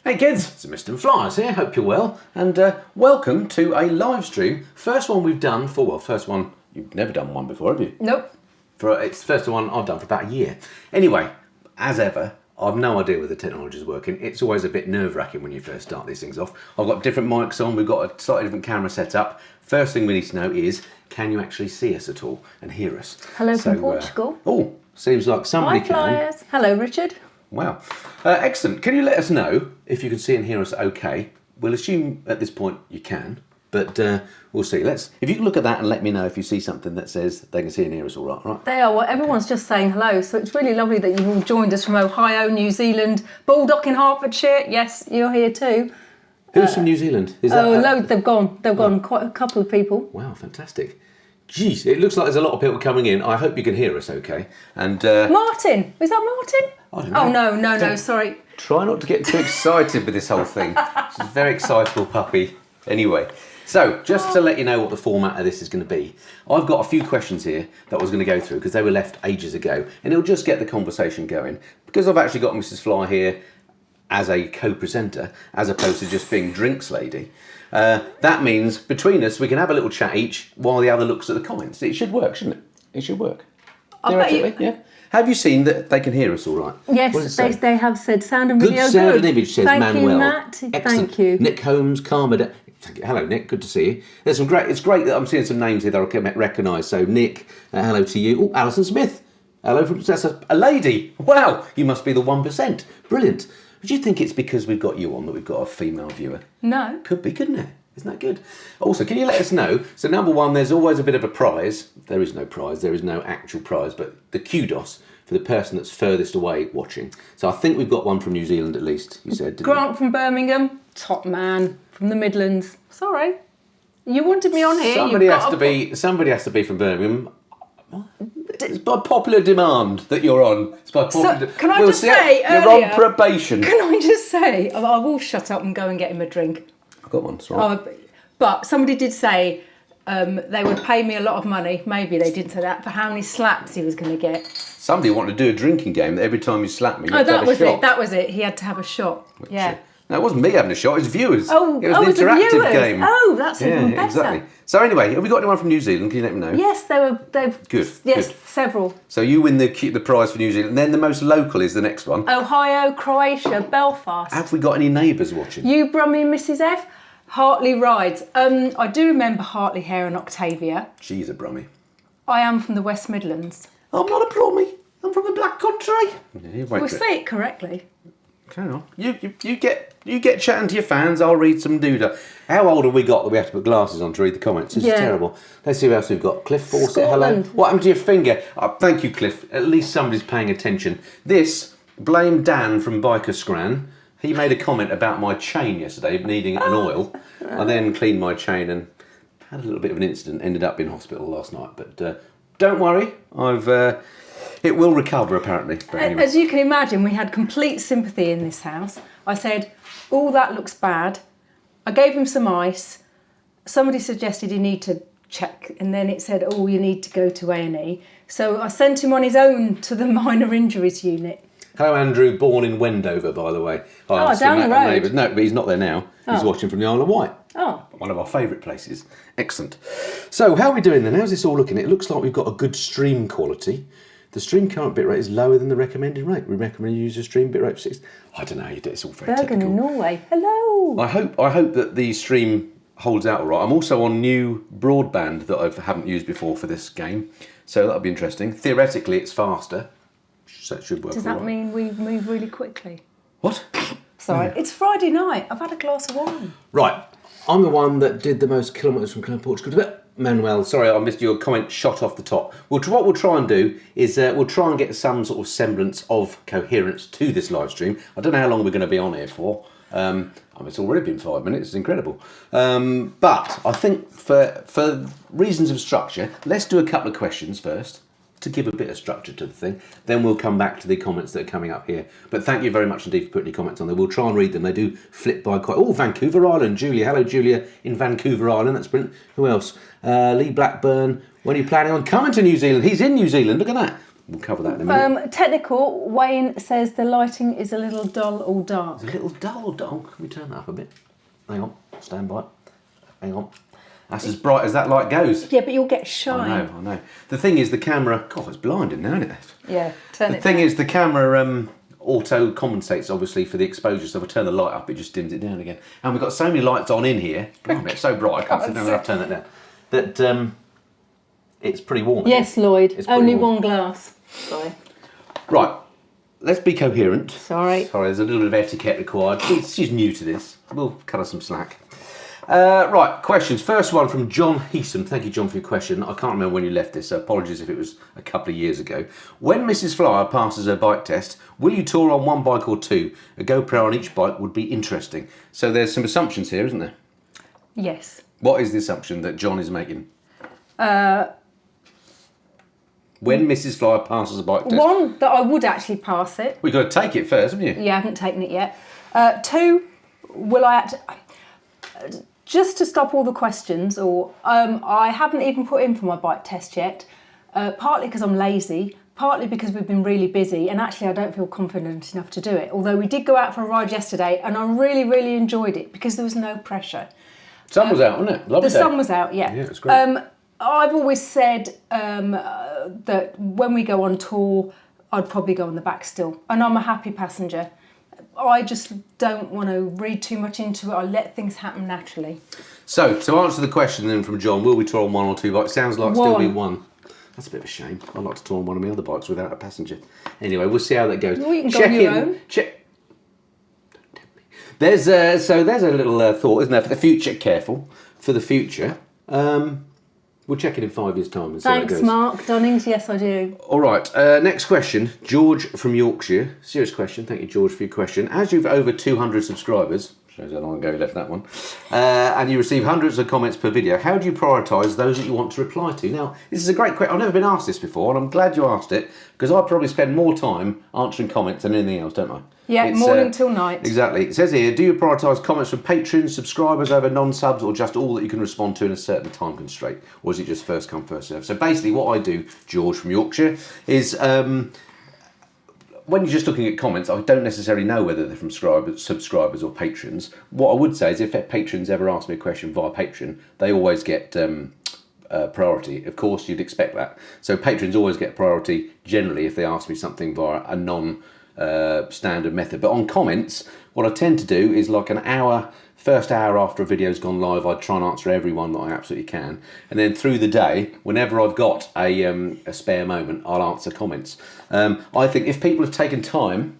Hey kids, it's Mr. and Flyers here, hope you're well, and welcome to a live stream. First one we've done for, well, first one, you've never done one before, have you? Nope. It's the first one I've done for about a year. Anyway, as ever, I've no idea whether the technology is working. It's always a bit nerve-wracking when you first start these things off. I've got different mics on, we've got a slightly different camera set up. First thing we need to know is, can you actually see us at all and hear us? Hello from Portugal. Oh, seems like somebody Hi, Flyers. Hello, Richard. Wow. Excellent. Can you let us know if you can see and hear us okay? We'll assume at this point you can, but we'll see. If you can look at that and let me know if you see something that says they can see and hear us all right. They are. Well, everyone's just saying hello, so it's really lovely that you've all joined us from Ohio, New Zealand, Baldock in Hertfordshire. Yes, you're here too. Who's from New Zealand? Loads. They've gone. They've gone. Quite a couple of people. Wow, fantastic. Jeez, it looks like there's a lot of people coming in. I hope you can hear us okay. And Martin, is that Martin? I don't know. Oh no, sorry. Try not to get too excited with this whole thing. She's a very excitable puppy. Anyway, so just to let you know what the format of this is going to be, I've got a few questions here that I was going to go through because they were left ages ago, and it'll just get the conversation going. Because I've actually got Mrs. Fly here as a co-presenter, as opposed to just being drinks lady. That means between us we can have a little chat each while the other looks at the comments. It should work, shouldn't it? It should work. Theoretically, yeah. Have you seen that they can hear us all right? Yes, they have said sound and video good. Sound and image, says Thank Manuel. You, Matt. Excellent. Thank you. Nick Holmes, Karma. Hello, Nick. Good to see you. There's some great. It's great that I'm seeing some names here that I can recognise. So, Nick, hello to you. Oh, Alison Smith. Hello from that's a lady. Wow, you must be the 1%. Brilliant. Do you think it's because we've got you on that we've got a female viewer? No. Could be, couldn't it? Isn't that good? Also, can you let us know? So, number one, there's always a bit of a prize. There is no prize. There is no actual prize, but the kudos for the person that's furthest away watching. So I think we've got one from New Zealand at least, you said, didn't Grant you? from Birmingham, top man from the Midlands. Sorry. You wanted me on here. Somebody has to be from Birmingham. It's by popular demand that you're on. It's by popular can I just say you're earlier, on probation. Can I just say, I will shut up and go and get him a drink. I've got one, sorry. But somebody did say they would pay me a lot of money, maybe they didn't say that, for how many slaps he was going to get. Somebody wanted to do a drinking game that every time you slap me, you that was shot. it. That was it. He had to have a shot. Yeah. No, it wasn't me having a shot, it was viewers. Oh, it was an interactive game. Oh, that's even better. Exactly. So anyway, have we got anyone from New Zealand? Can you let me know? Yes, they've good. Yes, good. several. So you win the prize for New Zealand, and then the most local is the next one. Ohio, Croatia, Belfast. Have we got any neighbours watching? You, Brummy and Mrs. F. Hartley rides. I do remember Hartley Hare and Octavia. She's a Brummie. I am from the West Midlands. I'm not a Brummie. I'm from the Black Country. We'll say it correctly. Carry on. You get chatting to your fans. I'll read some doodah. How old have we got that we have to put glasses on to read the comments? This is terrible. Let's see who else we've got. Cliff Fawcett, hello. What happened to your finger? Thank you, Cliff. At least somebody's paying attention. Blame Dan from Biker Scran. He made a comment about my chain yesterday needing an oil. I then cleaned my chain and had a little bit of an incident. Ended up in hospital last night. But don't worry, it will recover apparently. But anyway. As you can imagine, we had complete sympathy in this house. I said, "Oh, that looks bad." I gave him some ice. Somebody suggested he need to check, and then it said, "Oh, you need to go to A&E." So I sent him on his own to the minor injuries unit. Hello, Andrew, born in Wendover, by the way. Down the road. Neighbours. No, but he's not there now. He's watching from the Isle of Wight. Oh. One of our favourite places. Excellent. So, how are we doing then? How's this all looking? It looks like we've got a good stream quality. The stream current bitrate is lower than the recommended rate. We recommend you use a stream bitrate of 6. I don't know how you do it. It's all very Bergen technical. in Norway. Hello. I hope that the stream holds out all right. I'm also on new broadband that I haven't used before for this game. So, that'll be interesting. Theoretically, it's faster. So it should work. Does that mean we move really quickly? What? Sorry, it's Friday night. I've had a glass of wine. Right, I'm the one that did the most kilometres from Portugal. But Manuel, sorry, I missed your comment. Shot off the top. What we'll try and do is we'll try and get some sort of semblance of coherence to this live stream. I don't know how long we're going to be on here for. It's already been 5 minutes. It's incredible. But I think for reasons of structure, let's do a couple of questions first, to give a bit of structure to the thing. Then we'll come back to the comments that are coming up here. But thank you very much indeed for putting your comments on there. We'll try and read them. They do flip by quite... Oh, Vancouver Island. Julia. Hello, Julia in Vancouver Island. That's brilliant. Who else? Lee Blackburn. When are you planning on coming to New Zealand? He's in New Zealand. Look at that. We'll cover that in a minute. Technical, Wayne says the lighting is a little dull or dark. It's a little dull. Can we turn that up a bit? Hang on, stand by. Hang on. That's as bright as that light goes. Yeah, but you'll get shine. I know. The thing is, the camera... God, it's blinding now, isn't it? Yeah, turn it The thing is, the camera auto compensates, obviously, for the exposure. So if I turn the light up, it just dims it down again. And we've got so many lights on in here. Blimey, it's so bright, I can't sit down and I've turned that down. That it's pretty warm. Yes, Lloyd. Only warm. one glass. Sorry. Right. Let's be coherent. Sorry. There's a little bit of etiquette required. She's new to this. We'll cut her some slack. Right, questions. First one from John Heeson. Thank you, John, for your question. I can't remember when you left this, so apologies if it was a couple of years ago. When Mrs. Flyer passes her bike test, will you tour on one bike or two? A GoPro on each bike would be interesting. So there's some assumptions here, isn't there? Yes. What is the assumption that John is making? When Mrs. Flyer passes a bike test. One, that I would actually pass it. We've got to take it first, haven't you? Yeah, I haven't taken it yet. Two, will I just to stop all the questions, or I haven't even put in for my bike test yet, partly because I'm lazy, partly because we've been really busy, and actually I don't feel confident enough to do it. Although we did go out for a ride yesterday, and I really, really enjoyed it because there was no pressure. Sun was out, wasn't it? Lovely The day. sun was out, yeah. Yeah, it's great. I've always said that when we go on tour, I'd probably go on the back still, and I'm a happy passenger. I just don't want to read too much into it. I let things happen naturally. So, to answer the question then from John, will we tour on one or two bikes? Sounds like still be one. That's a bit of a shame. I'd like to tour on one of my other bikes without a passenger. Anyway, we'll see how that goes. Well, you can go on your own. There's a little thought, isn't there, for the future. Careful for the future. We'll check it in 5 years' time and see how it Thanks, goes. Mark Dunnings. Yes, I do. All right, next question. George from Yorkshire. Serious question. Thank you, George, for your question. As you've over 200 subscribers, shows how long ago you left that one, and you receive hundreds of comments per video, how do you prioritise those that you want to reply to? Now, this is a great question. I've never been asked this before, and I'm glad you asked it, because I probably spend more time answering comments than anything else, don't I? Yeah, morning till night. Exactly. It says here, do you prioritise comments from patrons, subscribers over non-subs, or just all that you can respond to in a certain time constraint? Or is it just first come, first serve? So basically what I do, George from Yorkshire, is when you're just looking at comments, I don't necessarily know whether they're from subscribers or patrons. What I would say is if patrons ever ask me a question via Patreon, they always get priority. Of course, you'd expect that. So patrons always get priority generally if they ask me something via a standard method. But on comments, what I tend to do is like first hour after a video's gone live, I try and answer everyone that I absolutely can. And then through the day, whenever I've got a spare moment, I'll answer comments. I think if people have taken time...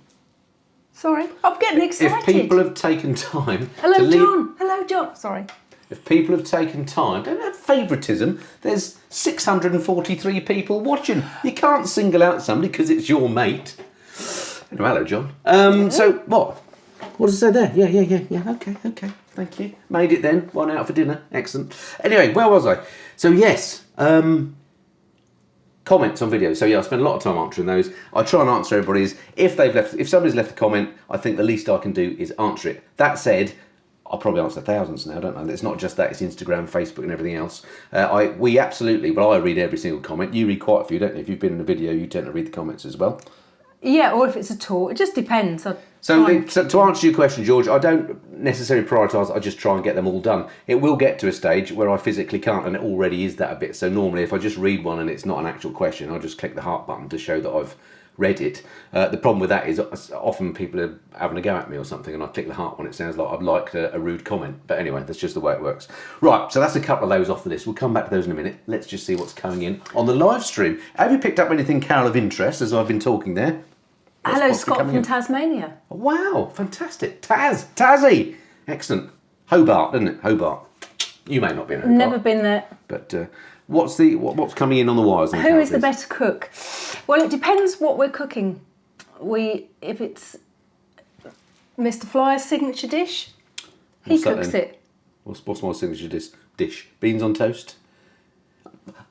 Sorry, I'm getting excited. If people have taken time... Hello, John. Hello, John. Sorry. If people have taken time, don't have favouritism. There's 643 people watching. You can't single out somebody because it's your mate. Anyway, hello, John. So, what? What does it say there? Yeah. Okay. Thank you. Made it then. One out for dinner. Excellent. Anyway, where was I? So, yes. Comments on videos. So, yeah, I spend a lot of time answering those. I try and answer everybody's. If somebody's left a comment, I think the least I can do is answer it. That said, I'll probably answer thousands now, don't I? It's not just that, it's Instagram, Facebook and everything else. We absolutely, but I read every single comment. You read quite a few, don't you? If you've been in a video, you tend to read the comments as well. Yeah, or if it's a tour. It just depends. So to answer your question, George, I don't necessarily prioritise, I just try and get them all done. It will get to a stage where I physically can't, and it already is that a bit. So normally if I just read one and it's not an actual question, I'll just click the heart button to show that I've read it. The problem with that is often people are having a go at me or something and I click the heart when it sounds like I've liked a rude comment. But anyway, that's just the way it works. Right, so that's a couple of those off the list. We'll come back to those in a minute. Let's just see what's coming in on the live stream. Have you picked up anything, Carol, of interest as I've been talking there? Hello, Scott from Tasmania. Wow, fantastic. Tassie. Excellent. Hobart, isn't it? Hobart. You may not be in Hobart. Never been there. But what's coming in on the wires? Who is the better cook? Well, it depends what we're cooking. If it's Mr. Flyer's signature dish, he cooks it. What's my signature dish? Beans on toast?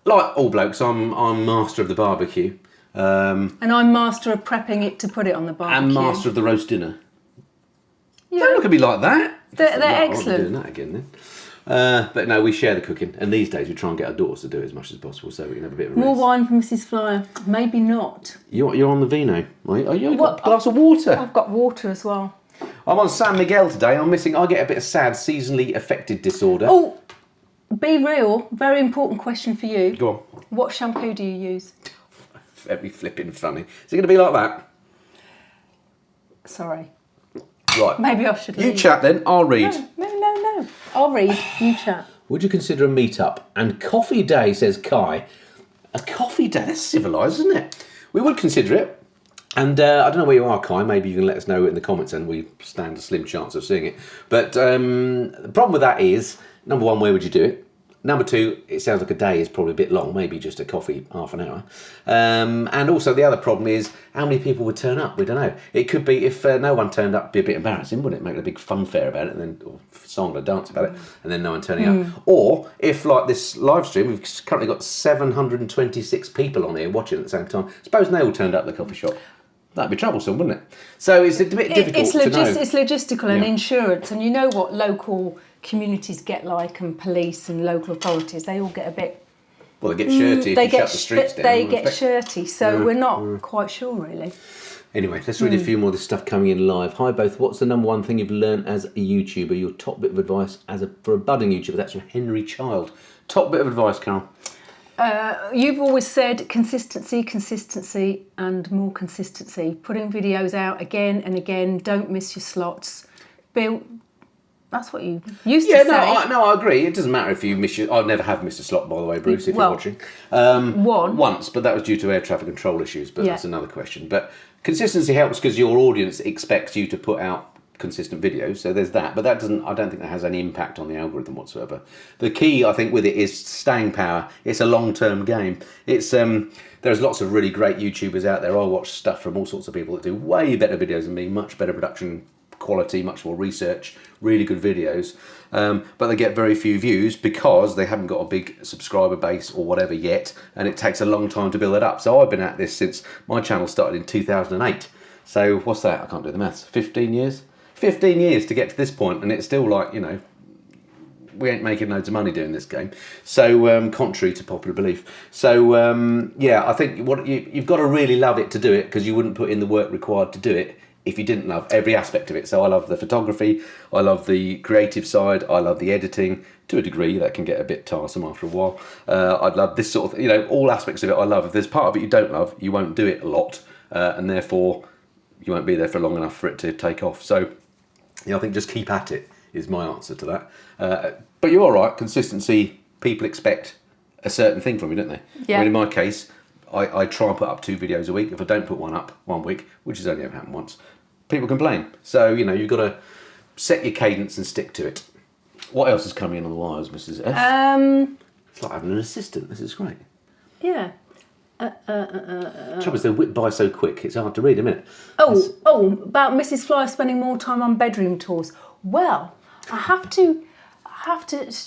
Like all blokes, I'm master of the barbecue. And I'm master of prepping it to put it on the barbecue. And master of the roast dinner. Yeah. Don't look at me like that. They're I won't be excellent. doing that again then. But no, we share the cooking, and these days we try and get our daughters to do it as much as possible, so we can have a bit of a More rest. wine for Mrs. Flyer? Maybe not. You're on the vino, right? Are you got a glass of water? I've got water as well. I'm on San Miguel today. I get a bit of sad seasonally affected disorder. Oh, be real. Very important question for you. Go on. What shampoo do you use? Very flipping funny. Is it going to be like that? Sorry. Right. Maybe I should You leave. chat then, I'll read. No. I'll read. You chat. Would you consider a meet-up? And coffee day, says Kai. A coffee day? That's civilised, isn't it? We would consider it. And I don't know where you are, Kai. Maybe you can let us know in the comments and we stand a slim chance of seeing it. But the problem with that is, number one, where would you do it? Number two, it sounds like a day is probably a bit long, maybe just a coffee, half an hour. And also the other problem is how many people would turn up? We don't know. It could be, if no one turned up, it'd be a bit embarrassing, wouldn't it? Make a big funfair about it, and then or song or dance about it, and then no one turning up. Or if, like this live stream, we've currently got 726 people on here watching at the same time. Suppose they all turned up at the coffee shop. That'd be troublesome, wouldn't it? So it's a bit difficult to know. It's logistical and insurance, and you know what local communities get like, and police and local authorities, they all get a bit... Well, they get shirty if you shut the streets down. They get shirty, so we're not quite sure, really. Anyway, let's read a few more of this stuff coming in live. Hi both, what's the number one thing you've learned as a YouTuber? Your top bit of advice for a budding YouTuber? That's from Henry Child. Top bit of advice, Carol. You've always said consistency, and more consistency. Putting videos out again and again. Don't miss your slots. That's what you used to say. I agree. It doesn't matter if you miss your... I never have missed a slot, by the way, Bruce, if you're watching. Once, but that was due to air traffic control issues, but that's another question. But consistency helps because your audience expects you to put out consistent videos, so there's that, but that doesn't, I don't think that has any impact on the algorithm whatsoever. The key, I think, with it is staying power. It's a long-term game. It's there's lots of really great YouTubers out there. I watch stuff from all sorts of people that do way better videos than me, much better production quality, much more research, really good videos, but they get very few views because they haven't got a big subscriber base or whatever yet, and it takes a long time to build it up. So I've been at this since my channel started in 2008. So what's that? I can't do the maths. 15 years? 15 years to get to this point, and it's still like, you know, we ain't making loads of money doing this game. So contrary to popular belief. So yeah, I think what you've got to really love it to do it, because you wouldn't put in the work required to do it if you didn't love every aspect of it. So I love the photography, I love the creative side, I love the editing. To a degree, that can get a bit tiresome after a while. I'd love this sort of, you know, all aspects of it I love. If there's part of it you don't love, you won't do it a lot, and therefore you won't be there for long enough for it to take off. So yeah, I think just keep at it is my answer to that. But you're all right, consistency, people expect a certain thing from you, don't they? Yeah. I mean, in my case, I try and put up 2 videos a week. If I don't put one up 1 week, which has only ever happened once, people complain. So, you know, you've got to set your cadence and stick to it. What else is coming in on the wires, Mrs. F? It's like having an assistant. This is great. Yeah. Trouble is, they whip by so quick, it's hard to read, isn't it? About Mrs. Fly spending more time on bedroom tours. Well, I have to.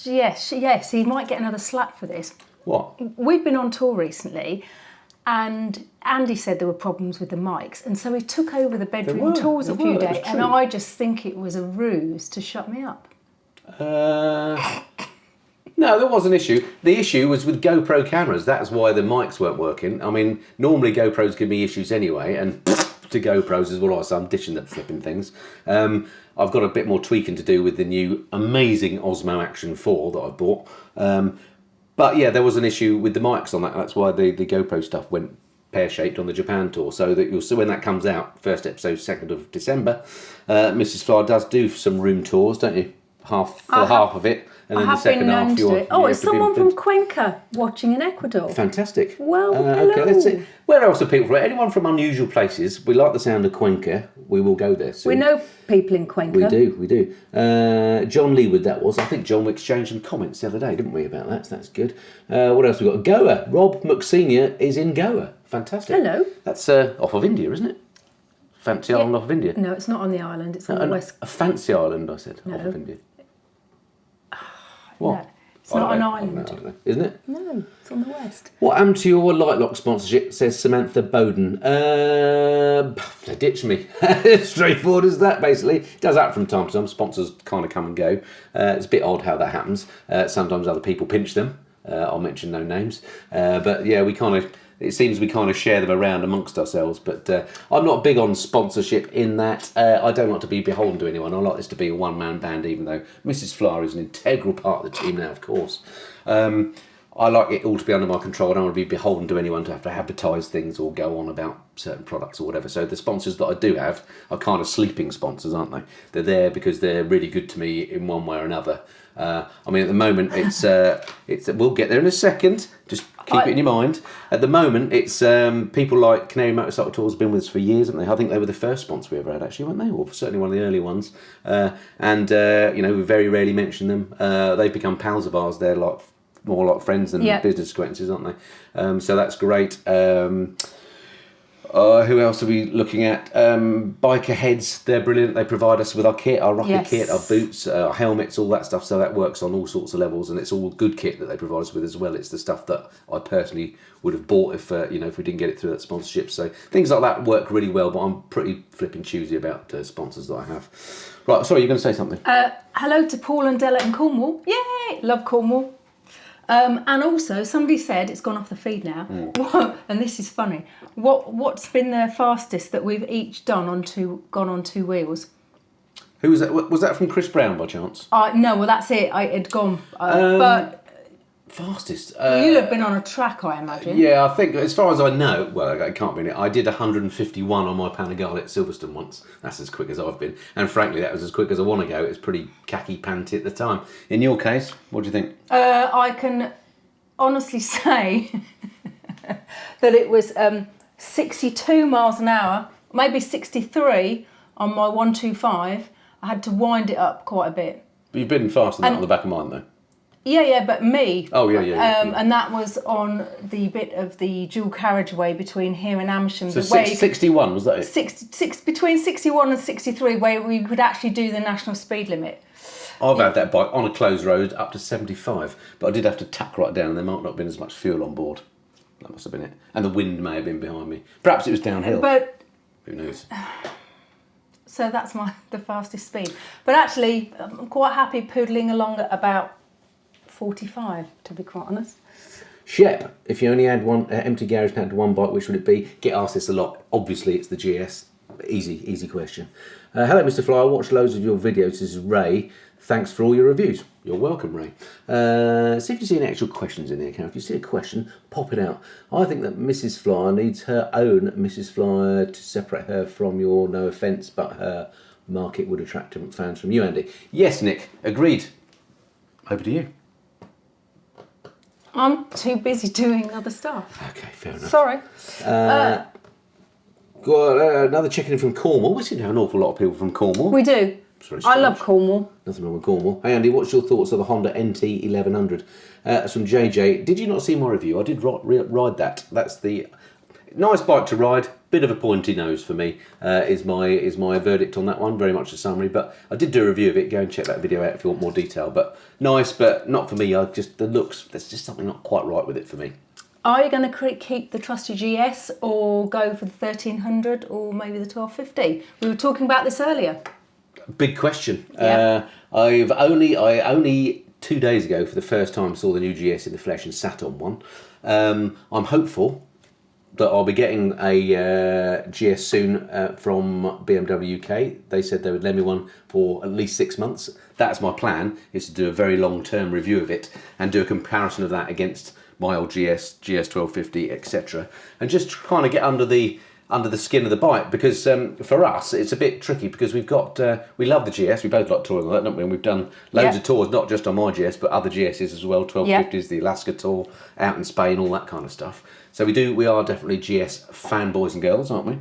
Yes, he might get another slap for this. What? We've been on tour recently, and Andy said there were problems with the mics, and so he took over the bedroom tours a few days, and I just think it was a ruse to shut me up. No, there was an issue. The issue was with GoPro cameras. That's why the mics weren't working. I mean, normally GoPros give me issues anyway, and to GoPros as well, so I'm ditching the flipping things. I've got a bit more tweaking to do with the new amazing Osmo Action 4 that I bought. But yeah, there was an issue with the mics on that. That's why the GoPro stuff went pear-shaped on the Japan tour. So that you'll see when that comes out, first episode, 2nd of December, Mrs. Fly does do some room tours, don't you? Half of it. And then the second half, it's someone from Cuenca watching in Ecuador. Fantastic. Well, hello. Okay, let's see. Where else are people from? Anyone from unusual places? We like the sound of Cuenca. We will go there soon. We know people in Cuenca. We do. John Leewood, that was. I think, John, we exchanged some comments the other day, didn't we, about that? So that's good. What else we got? Goa. Rob McSenior is in Goa. Fantastic. Hello. That's off of India, isn't it? Fancy island off of India. No, it's not on the island. It's on the west. A fancy island, I said, off of India. What? No. It's not an I island. don't know. Isn't it? No, it's on the west. What happened to your Lightlock sponsorship, says Samantha Bowden. They ditched me. Straightforward as that, basically. It does happen from time to time. Sponsors kind of come and go. It's a bit odd how that happens. Sometimes other people pinch them. I'll mention no names. But yeah, it seems we kind of share them around amongst ourselves. But I'm not big on sponsorship in that. I don't like to be beholden to anyone. I like this to be a one-man band, even though Mrs. Flower is an integral part of the team now, of course. I like it all to be under my control. I don't want to be beholden to anyone to have to advertise things or go on about certain products or whatever. So the sponsors that I do have are kind of sleeping sponsors, aren't they? They're there because they're really good to me in one way or another. I mean, at the moment, it's we'll get there in a second. Just keep it in your mind. At the moment, it's people like Canary Motorcycle Tours have been with us for years, haven't they? I think they were the first sponsor we ever had, actually, weren't they? Or certainly one of the early ones. We very rarely mention them. They've become pals of ours. They're more like friends than business acquaintances, aren't they? So that's great. Who else are we looking at? Biker Heads, they're brilliant. They provide us with our kit, our rocker kit, our boots, our helmets, all that stuff. So that works on all sorts of levels, and it's all good kit that they provide us with as well. It's the stuff that I personally would have bought if we didn't get it through that sponsorship. So things like that work really well, but I'm pretty flipping choosy about sponsors that I have. Right, sorry, you're going to say something? Hello to Paul and Della in Cornwall. Yay! Love Cornwall. And also, somebody said, it's gone off the feed now, and this is funny, what's been the fastest that we've each gone on two wheels? Who was that? Was that from Chris Brown by chance? No, well that's it, it had gone. But fastest? you'll have been on a track, I imagine. Yeah, I think, as far as I know, well, it can't be in it. I did 151 on my Panigale at Silverstone once. That's as quick as I've been. And frankly, that was as quick as I want to go. It was pretty khaki panty at the time. In your case, what do you think? I can honestly say that it was 62 miles an hour, maybe 63 on my 125. I had to wind it up quite a bit. But you've been faster than that on the back of mine, though. Yeah, but me. Oh, yeah. And that was on the bit of the dual carriageway between here and Amersham. So 61, was that it? Between 61 and 63, where we could actually do the national speed limit. I've had that bike on a closed road up to 75, but I did have to tack right down and there might not have been as much fuel on board. That must have been it. And the wind may have been behind me. Perhaps it was downhill. But who knows? So that's the fastest speed. But actually, I'm quite happy poodling along at about 45, to be quite honest. Shep, if you only had one empty garage and had one bike, which would it be? Get asked this a lot. Obviously, it's the GS. Easy question. Hello, Mr. Fly. I watched loads of your videos. This is Ray. Thanks for all your reviews. You're welcome, Ray. See if you see any actual questions in here, Karen. If you see a question, pop it out. I think that Mrs. Flyer needs her own Mrs. Flyer to separate her from your, no offence, but her market would attract fans from you, Andy. Yes, Nick. Agreed. Over to you. I'm too busy doing other stuff. Okay, fair enough. Sorry. Got another check-in from Cornwall. We seem to have an awful lot of people from Cornwall. We do. I love Cornwall. Nothing wrong with Cornwall. Hey Andy, what's your thoughts of the Honda NT 1100? That's from JJ. Did you not see my review? I did ride that. That's the nice bike to ride. Bit of a pointy nose for me is my verdict on that one. Very much a summary, but I did do a review of it. Go and check that video out if you want more detail. But nice, but not for me. The looks. There's just something not quite right with it for me. Are you going to keep the trusty GS or go for the 1300 or maybe the 1250? We were talking about this earlier. Big question. Yeah. I only 2 days ago for the first time saw the new GS in the flesh and sat on one. I'm hopeful that I'll be getting a GS soon from BMW UK. They said they would lend me one for at least 6 months. That's my plan, is to do a very long-term review of it and do a comparison of that against my old GS 1250, etc. And just kind of get under the skin of the bike, because for us it's a bit tricky because we've got we love the GS, we both like touring on that, don't we? And we've done loads of tours, not just on my GS but other GSs as well, 1250s, the Alaska tour out in Spain, all that kind of stuff. So we are definitely GS fanboys and girls, aren't we?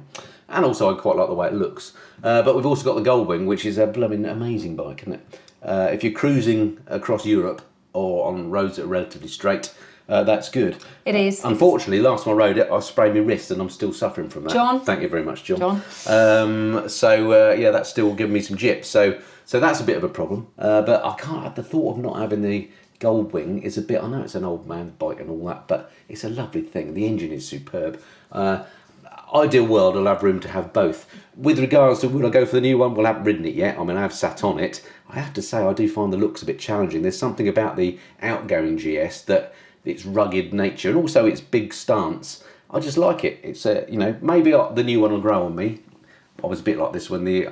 And also I quite like the way it looks. But we've also got the Goldwing, which is a blooming amazing bike, isn't it? If you're cruising across Europe or on roads that are relatively straight, that's good. It is. Unfortunately, last time I rode it, I sprained my wrist and I'm still suffering from that. John. Thank you very much, John. That's still giving me some jips. So that's a bit of a problem. But I can't have the thought of not having the Goldwing is a bit, I know it's an old man's bike and all that, but it's a lovely thing. The engine is superb. Ideal world, I'll have room to have both. With regards to will I go for the new one, well, I haven't ridden it yet. I mean, I have sat on it. I have to say, I do find the looks a bit challenging. There's something about the outgoing GS that its rugged nature and also its big stance. I just like it. It's maybe the new one will grow on me. I was a bit like this when the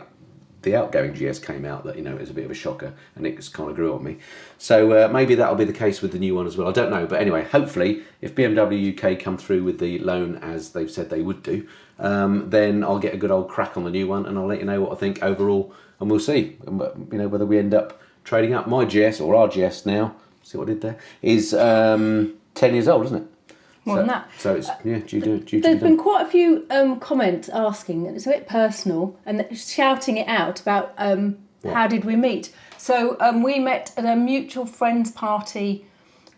outgoing GS came out, that it was a bit of a shocker and it just kind of grew on me. So maybe that'll be the case with the new one as well. I don't know, but anyway, hopefully if BMW UK come through with the loan as they've said they would do, then I'll get a good old crack on the new one and I'll let you know what I think overall, and we'll see whether we end up trading up. My GS, or our GS now, see what I did there, is 10 years old, isn't it? More than that. So it's due to There's been quite a few comments asking, and it's a bit personal, and shouting it out about how did we meet. So we met at a mutual friends party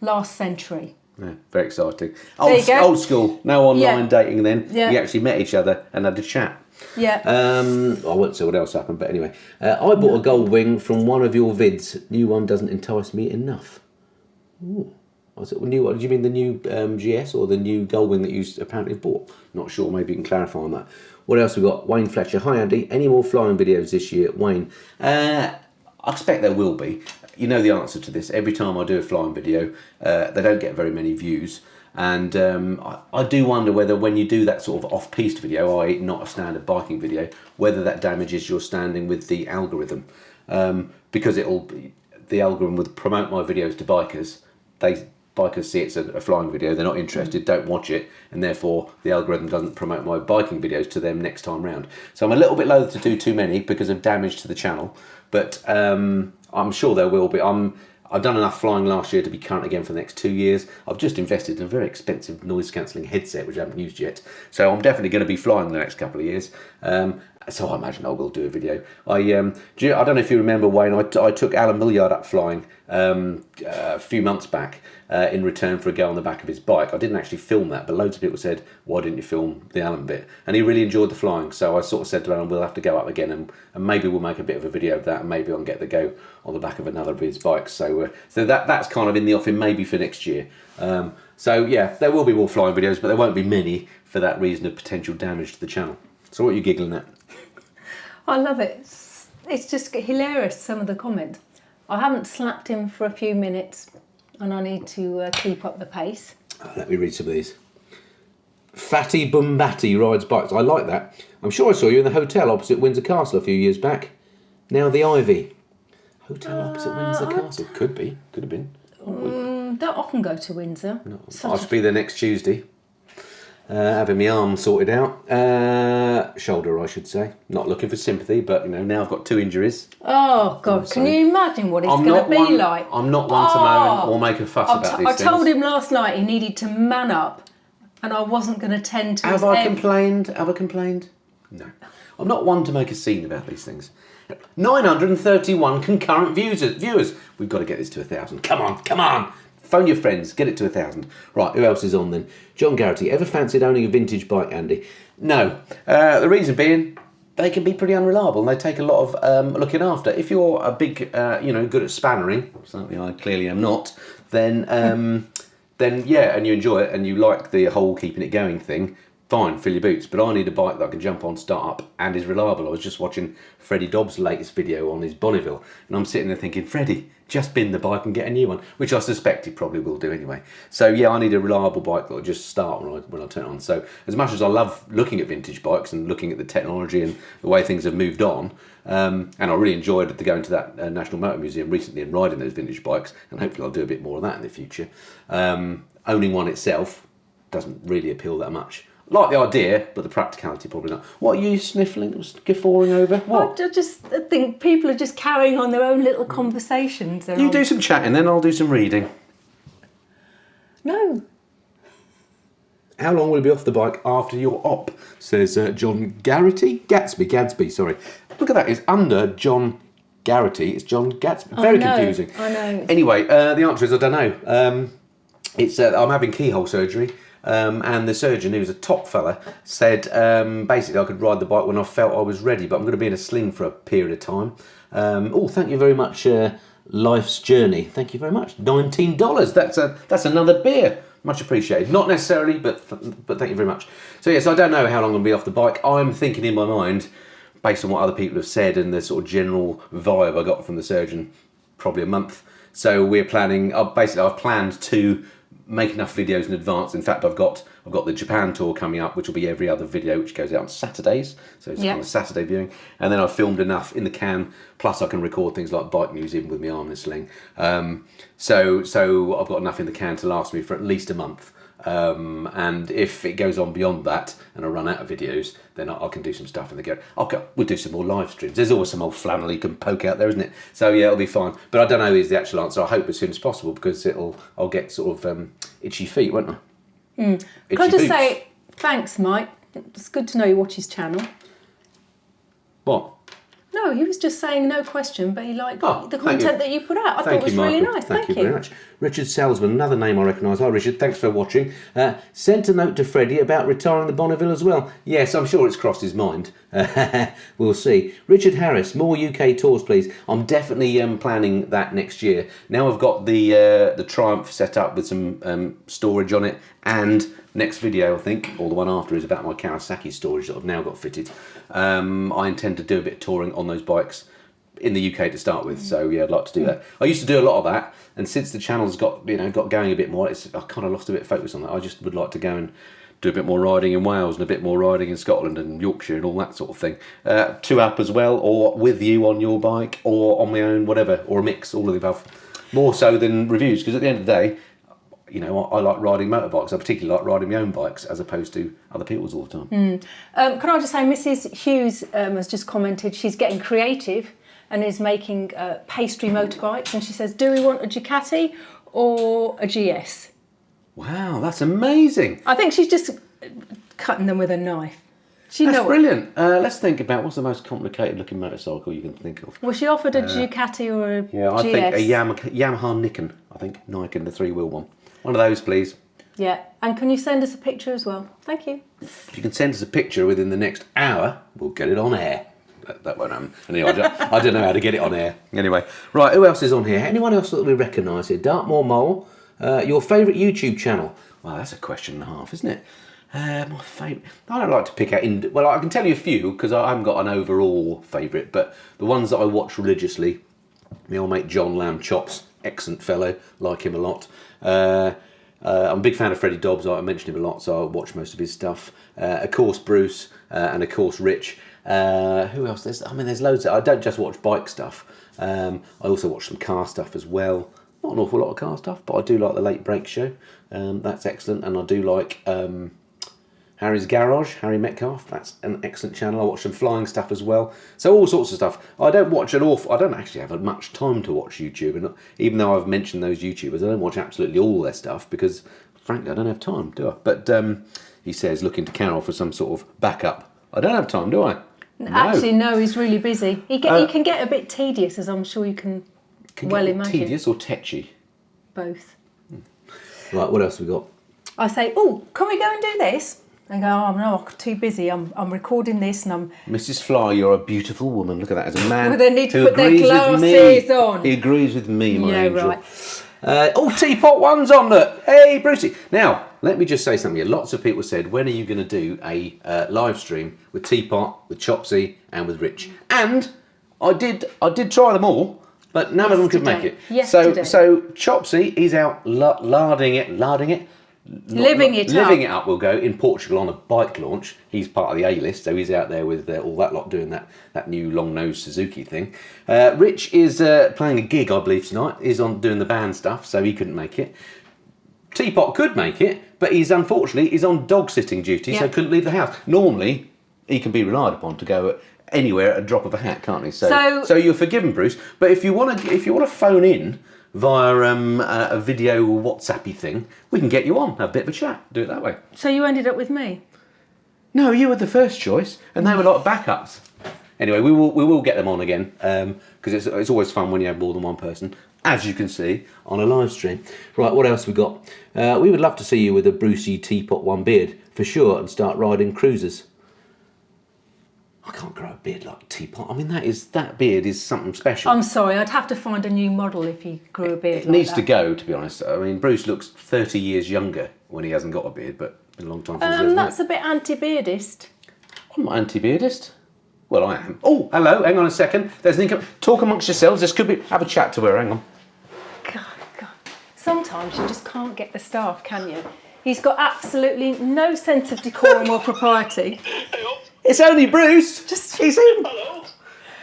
last century. Yeah, very exciting. Old school, no online dating then. Yeah. We actually met each other and had a chat. Yeah. I won't say what else happened, but anyway. I bought a Goldwing from one of your vids. New one doesn't entice me enough. Ooh. Was it new? Did you mean the new GS or the new Goldwing that you apparently bought? Not sure. Maybe you can clarify on that. What else we got? Wayne Fletcher. Hi Andy. Any more flying videos this year, Wayne? I expect there will be. You know the answer to this. Every time I do a flying video, they don't get very many views, and I do wonder whether when you do that sort of off-piste video, i.e. not a standard biking video, whether that damages your standing with the algorithm, because the algorithm would promote my videos to bikers. Bikers see it's a flying video, they're not interested, don't watch it, and therefore the algorithm doesn't promote my biking videos to them next time round. So I'm a little bit loath to do too many because of damage to the channel, but I'm sure there will be. I've done enough flying last year to be current again for the next 2 years. I've just invested in a very expensive noise cancelling headset which I haven't used yet, so I'm definitely going to be flying the next couple of years. So I imagine I will do a video. I don't know if you remember, Wayne, I took Alan Millyard up flying a few months back in return for a go on the back of his bike. I didn't actually film that, but loads of people said, why didn't you film the Alan bit? And he really enjoyed the flying, so I sort of said to Alan, we'll have to go up again and maybe we'll make a bit of a video of that, and maybe I'll get the go on the back of another of his bikes. So that's kind of in the offing maybe for next year. So yeah, there will be more flying videos, but there won't be many for that reason of potential damage to the channel. So what are you giggling at? I love it. It's just hilarious, some of the comments. I haven't slapped him for a few minutes and I need to keep up the pace. Let me read some of these. Fatty Bumbati rides bikes. I like that. I'm sure I saw you in the hotel opposite Windsor Castle a few years back. Now the Ivy. Hotel opposite Windsor Castle. Could be. Could have been. Don't often go to Windsor. No, I should be there next Tuesday. Having my arm sorted out. Shoulder, I should say. Not looking for sympathy, but now I've got 2 injuries. Oh, God. Can you imagine what it's going to be like? I'm not one to moan or make a fuss about these things. I told him last night he needed to man up and I wasn't going to tend to his Have I complained? No. I'm not one to make a scene about these things. 931 concurrent viewers. We've got to get this to 1,000. Come on. Phone your friends, get it to 1,000. Right, who else is on then? John Garrity, ever fancied owning a vintage bike, Andy? No. The reason being, they can be pretty unreliable and they take a lot of looking after. If you're a big, good at spannering, something I clearly am not, then yeah, and you enjoy it and you like the whole keeping it going thing, fine, fill your boots. But I need a bike that I can jump on, start up, and is reliable. I was just watching Freddie Dobbs' latest video on his Bonneville, and I'm sitting there thinking, Freddie, just bin the bike and get a new one, which I suspect he probably will do anyway. So yeah, I need a reliable bike that will just start when I turn it on. So as much as I love looking at vintage bikes and looking at the technology and the way things have moved on, and I really enjoyed going to that National Motor Museum recently and riding those vintage bikes, and hopefully I'll do a bit more of that in the future. Owning one itself doesn't really appeal that much. Like the idea, but the practicality probably not. What are you sniffling, guffawing over? What? I just think people are just carrying on their own little conversations. You do some chatting, then I'll do some reading. No. How long will you be off the bike after your op? Says John Garrity? Gadsby, sorry. Look at that, it's under John Garrity. It's John Gadsby. Very confusing. I know. Anyway, the answer is I don't know. I'm having keyhole surgery. And the surgeon, who's a top fella, said basically I could ride the bike when I felt I was ready, but I'm going to be in a sling for a period of time. Thank you very much, Life's Journey. Thank you very much. $19. That's another beer. Much appreciated. Not necessarily, but thank you very much. So yes, I don't know how long I'm going to be off the bike. I'm thinking in my mind, based on what other people have said and the sort of general vibe I got from the surgeon, probably a month. So we're planning. Basically, I've planned to make enough videos in advance. In fact, I've got the Japan tour coming up, which will be every other video, which goes out on Saturdays. So it's kind of Saturday viewing. And then I've filmed enough in the can. Plus, I can record things like bike news even with my arm in a sling. So I've got enough in the can to last me for at least a month. And if it goes on beyond that and I run out of videos, then I can do some stuff in the go. We'll do some more live streams. There's always some old flannel you can poke out there, isn't it? So yeah, it'll be fine. But I don't know is the actual answer. I hope as soon as possible because I'll get sort of itchy feet, won't I? Can I just say thanks, Mike? It's good to know you watch his channel. What? No, he was just saying no question, but he liked the content that you put out. I thought it was really nice. Thank you very much. Richard Salzman, another name I recognise. Hi Richard, thanks for watching. Sent a note to Freddie about retiring the Bonneville as well. Yes, I'm sure it's crossed his mind. We'll see. Richard Harris, more UK tours please. I'm definitely planning that next year. Now I've got the Triumph set up with some storage on it, and next video I think, or the one after, is about my Kawasaki storage that I've now got fitted. I intend to do a bit of touring on those bikes in the UK to start with, so yeah, I'd like to do that. I used to do a lot of that, and since the channel's got going a bit more, I kind of lost a bit of focus on that. I just would like to go and do a bit more riding in Wales and a bit more riding in Scotland and Yorkshire and all that sort of thing. Two up as well, or with you on your bike, or on my own, whatever, or a mix, all of the above. More so than reviews, because at the end of the day, I like riding motorbikes. I particularly like riding my own bikes as opposed to other people's all the time. Can I just say, Mrs. Hughes has just commented she's getting creative and is making pastry motorbikes, and she says, do we want a Ducati or a GS? Wow, that's amazing. I think she's just cutting them with a knife. That's brilliant. Let's think about what's the most complicated looking motorcycle you can think of. Well, she offered a Ducati or a GS. Yeah, I think a Yamaha Nikon. I think Nikon, the 3-wheel one. One of those, please. Yeah, and can you send us a picture as well? Thank you. If you can send us a picture within the next hour, we'll get it on air. That won't happen. Anyway, I don't know how to get it on air. Anyway, right, who else is on here? Anyone else that we recognise here? Dartmoor Mole, your favourite YouTube channel? Well, that's a question and a half, isn't it? My favourite... I don't like to pick out... Well, I can tell you a few, because I haven't got an overall favourite, but the ones that I watch religiously, my old mate John Lamb Chops, excellent fellow, like him a lot. I'm a big fan of Freddie Dobbs. I mentioned him a lot, so I watch most of his stuff. Of course, Bruce, and of course, Rich. Who else? There's loads. I don't just watch bike stuff. I also watch some car stuff as well. Not an awful lot of car stuff, but I do like the Late Break Show. That's excellent, and I do like Harry's Garage, Harry Metcalf. That's an excellent channel. I watch some flying stuff as well. So all sorts of stuff. I don't watch an awful... I don't actually have much time to watch YouTube, and even though I've mentioned those YouTubers, I don't watch absolutely all their stuff because, frankly, I don't have time, do I? But he says, looking to Carol for some sort of backup. I don't have time, do I? No. Actually, no, he's really busy. He can get a bit tedious, as I'm sure you can well imagine. Tedious or tetchy? Both. Right, what else have we got? I say, oh, can we go and do this? They go, oh no, I'm too busy. I'm recording this and I'm... Mrs. Fly, you're a beautiful woman. Look at that. As a man they need to who put their agrees with me. glasses on. He agrees with me, my angel. Right. Teapot One's on, look. Hey, Brucey. Now, let me just say something here. Lots of people said, when are you going to do a live stream with Teapot, with Chopsy, and with Rich? And I did try them all, but none of them could make it. Yesterday. So Chopsy, he's out larding it. Living it up, we'll go, in Portugal on a bike launch. He's part of the A-list, so he's out there with all that lot doing that new long-nosed Suzuki thing. Rich is playing a gig, I believe, tonight. He's on doing the band stuff, so he couldn't make it. Teapot could make it, but he's unfortunately on dog-sitting duty, so couldn't leave the house. Normally, he can be relied upon to go anywhere at a drop of a hat, can't he? So you're forgiven, Bruce. But if you want to phone in via a video WhatsAppy thing, we can get you on, have a bit of a chat, do it that way. So you ended up with me? No, you were the first choice, and they were like backups. Anyway, we will get them on again, because it's always fun when you have more than one person, as you can see on a live stream. Right, what else we got? We would love to see you with a Brucey Teapot One beard, for sure, and start riding cruisers. I can't grow a beard like Teapot. I mean, that beard is something special. I'm sorry, I'd have to find a new model if he grew a beard. It needs to go, to be honest. I mean, Bruce looks 30 years younger when he hasn't got a beard, but it's been a long time since he hasn't. That's a bit anti-beardist. I'm not anti-beardist. Well, I am. Oh, hello. Hang on a second. There's an income. Talk amongst yourselves. This could be. Have a chat to her. Hang on. God. Sometimes you just can't get the staff, can you? He's got absolutely no sense of decorum or propriety. It's only Bruce. He's in. Hello.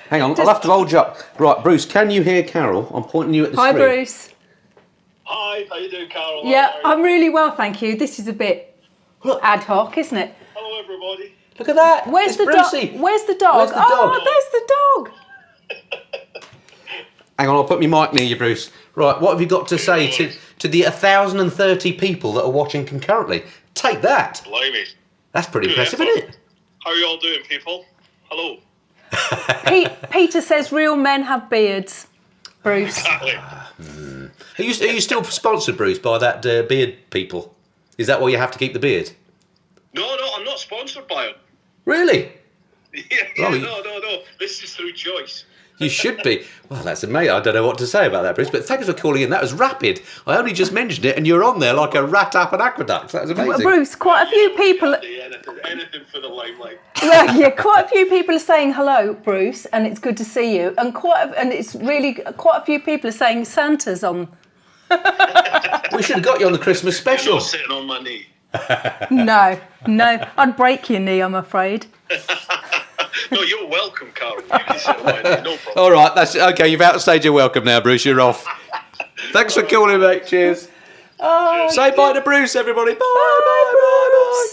Hang on. I'll have to hold you up. Right, Bruce. Can you hear Carol? I'm pointing you at the Hi, screen. Bruce. Hi, how you doing, Carol? Yeah, How are you? I'm really well, thank you. This is a bit ad hoc, isn't it? Hello, everybody. Look at that. Where's It's the dog? Brucey. Where's the dog? Where's the dog? Oh, there's the dog. Hang on. I'll put my mic near you, Bruce. Right. What have you got to say to the 1,030 people that are watching concurrently? Take that. Blimey. That's pretty Good impressive, effort. isn't it? How are you all doing, people? Hello. Peter says real men have beards. Bruce. Exactly. Are you still sponsored, Bruce, by that beard people? Is that why you have to keep the beard? No, I'm not sponsored by them. Really? Yeah, Right. no. This is through choice. You should be. Well, that's amazing. I don't know what to say about that, Bruce, but thanks for calling in. That was rapid. I only just mentioned it and you're on there like a rat up an aqueduct. That was amazing. Bruce, quite a few people. Anything for the limelight. Yeah, quite a few people are saying hello, Bruce, and it's good to see you. And it's really quite a few people are saying Santa's on. We should have got you on the Christmas You're special. not sitting on my knee. No, I'd break your knee, I'm afraid. No, you're welcome, Carol. You can sit on my knee, no problem. All right, that's okay. You've outstayed your welcome now, Bruce. You're off. Thanks for calling, mate. Cheers. Oh, Say bye to Bruce, everybody. Bye.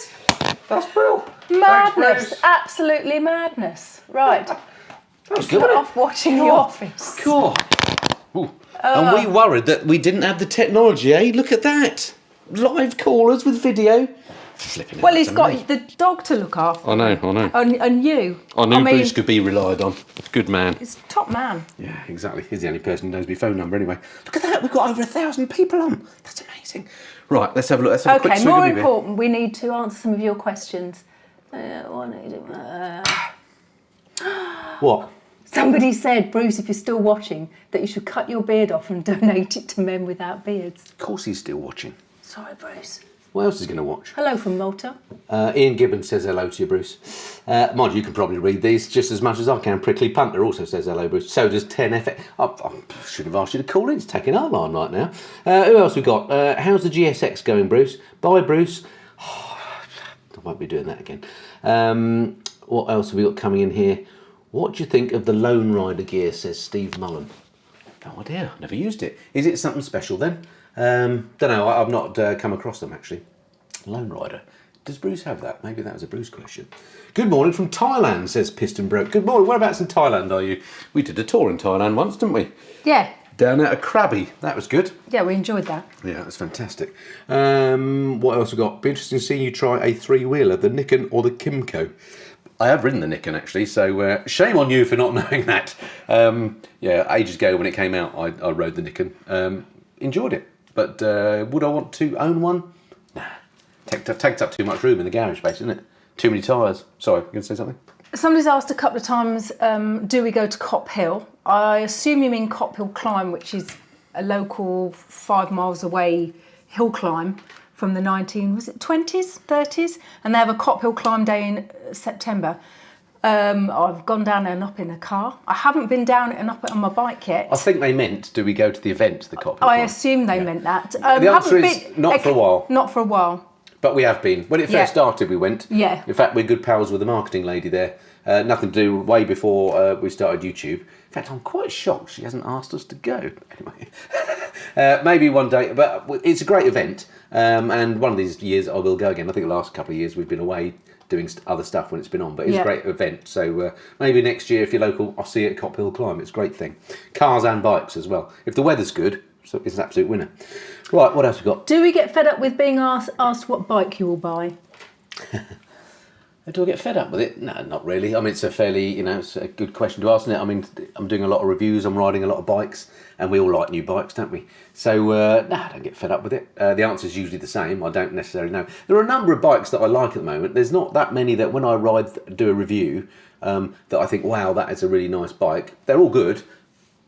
That's brilliant. madness, Bruce. absolutely madness. Right, That was good, put wasn't it? off watching The Office. Cool. Ooh. And we worried that we didn't have the technology, eh? Look at that. Live callers with video. Flipping Well, out, he's that's got amazing. the dog to look after. I know. And you. I knew mean, Bruce could be relied on. Good man. he's top man. Yeah, exactly. He's the only person who knows my phone number anyway. Look at that. We've got over 1,000 people on. That's amazing. Right, let's have a look. Let's have a quick Okay, swig more of beer. important, we need to answer some of your questions. What? Somebody said, Bruce, if you're still watching, that you should cut your beard off and donate it to men without beards. Of course he's still watching. Sorry, Bruce. What else is he going to watch? Hello from Malta. Ian Gibbons says hello to you, Bruce. Mind you can probably read these just as much as I can. Prickly Punter also says hello, Bruce. So does 10FX. I should have asked you to call in. It's taking our line right now. Who else we got? How's the GSX going, Bruce? Bye, Bruce. I won't be doing that again. What else have we got coming in here? What do you think of the Lone Rider gear, says Steve Mullen. No idea. Never used it. Is it something special then? Don't know. I've not come across them actually. Lone Rider. Does Bruce have that? Maybe that was a Bruce question. Good morning from Thailand, says Piston Broke. Good morning. Whereabouts in Thailand are you? We did a tour in Thailand once, didn't we? Yeah. Down at a Krabi. That was good. Yeah, we enjoyed that. Yeah, that was fantastic. What else we got? Be interesting to see you try a three-wheeler, the Nikon or the Kimco. I have ridden the Nikon actually, so shame on you for not knowing that. Yeah, ages ago when it came out, I rode the Nikon. Enjoyed it, but would I want to own one? Nah, takes up too much room in the garage space, isn't it? Too many tyres. Sorry, you going to say something? Somebody's asked a couple of times, do we go to Cop Hill? I assume you mean Cop Hill Climb, which is a local 5 miles away hill climb from the 20s, 30s? And they have a Cop Hill Climb day in September. I've gone down there and up in a car. I haven't been down it and up it on my bike yet. I think they meant, do we go to the event, the Cop Hill I Climb? assume they meant that. The answer is not for a while. Not for a while. But we have been. When it first Yeah. started, we went. Yeah. In fact, we're good pals with the marketing lady there. Nothing to do way before we started YouTube. In fact, I'm quite shocked she hasn't asked us to go. Anyway, maybe one day. But it's a great event. And one of these years I will go again. I think the last couple of years we've been away doing other stuff when it's been on. But it's Yeah. a great event. So maybe next year, if you're local, I'll see you at Cop Hill Climb. It's a great thing. Cars and bikes as well. If the weather's good, so it's an absolute winner. Right, what else we got? Do we get fed up with being asked what bike you will buy? Do I get fed up with it? No, not really. I mean, it's a fairly, it's a good question to ask, isn't it? I mean, I'm doing a lot of reviews, I'm riding a lot of bikes, and we all like new bikes, don't we? So, no, I don't get fed up with it. The answer is usually the same. I don't necessarily know. There are a number of bikes that I like at the moment. There's not that many that when I do a review, that I think, wow, that is a really nice bike. They're all good,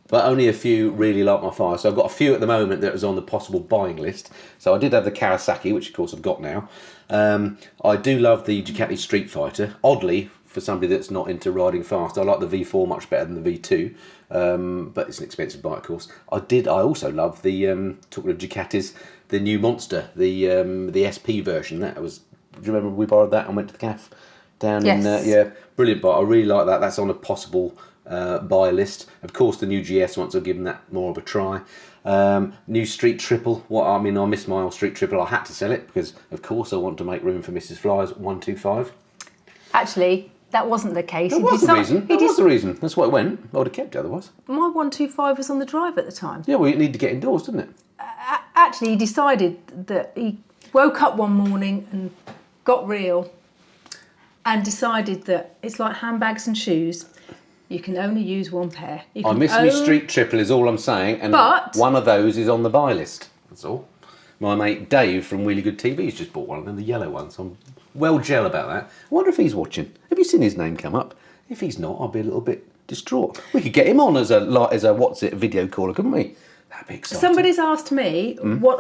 but only a few really light my fire. So I've got a few at the moment that was on the possible buying list. So I did have the Kawasaki, which of course I've got now. I do love the Ducati Street Fighter. Oddly, for somebody that's not into riding fast, I like the V4 much better than the V2. But it's an expensive bike, of course. I also love the talking of Ducatis, the new Monster, the SP version. That was. Do you remember we borrowed that and went to the cafe down in? Yeah, brilliant bike. I really like that. That's on a possible buy list. Of course, the new GS once I've given that more of a try. New Street Triple. I miss my old Street Triple. I had to sell it because, of course, I want to make room for Mrs. Fly's 125. Actually, that wasn't the case. That was the reason. That was the reason. That's why it went. I would have kept it otherwise. My 125 was on the drive at the time. Yeah, well, it needed to get indoors, didn't it? Actually, he decided that he woke up one morning and got real and decided that it's like handbags and shoes. You can only use one pair. I miss my Street Triple is all I'm saying, and one of those is on the buy list. That's all. My mate Dave from Really Good TV's just bought one of them, the yellow one, so I'm well gel about that. I wonder if he's watching. Have you seen his name come up? If he's not, I'll be a little bit distraught. We could get him on as a video caller, couldn't we? That'd be exciting. Somebody's asked me what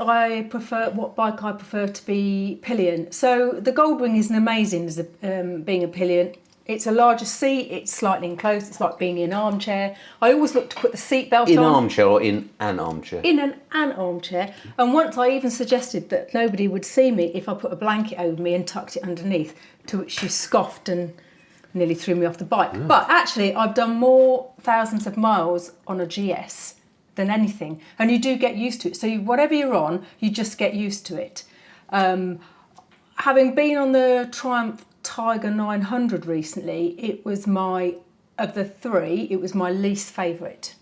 bike I prefer to be pillion. So the Goldwing is amazing as being a pillion. It's a larger seat, it's slightly enclosed, it's like being in an armchair. I always look to put the seat belt on. In an armchair or in an armchair? In an armchair. And once I even suggested that nobody would see me if I put a blanket over me and tucked it underneath, to which she scoffed and nearly threw me off the bike. Yeah. But actually, I've done more thousands of miles on a GS than anything. And you do get used to it. So whatever you're on, you just get used to it. Having been on the Triumph Tiger 900 recently, it was of the three, it was my least favourite.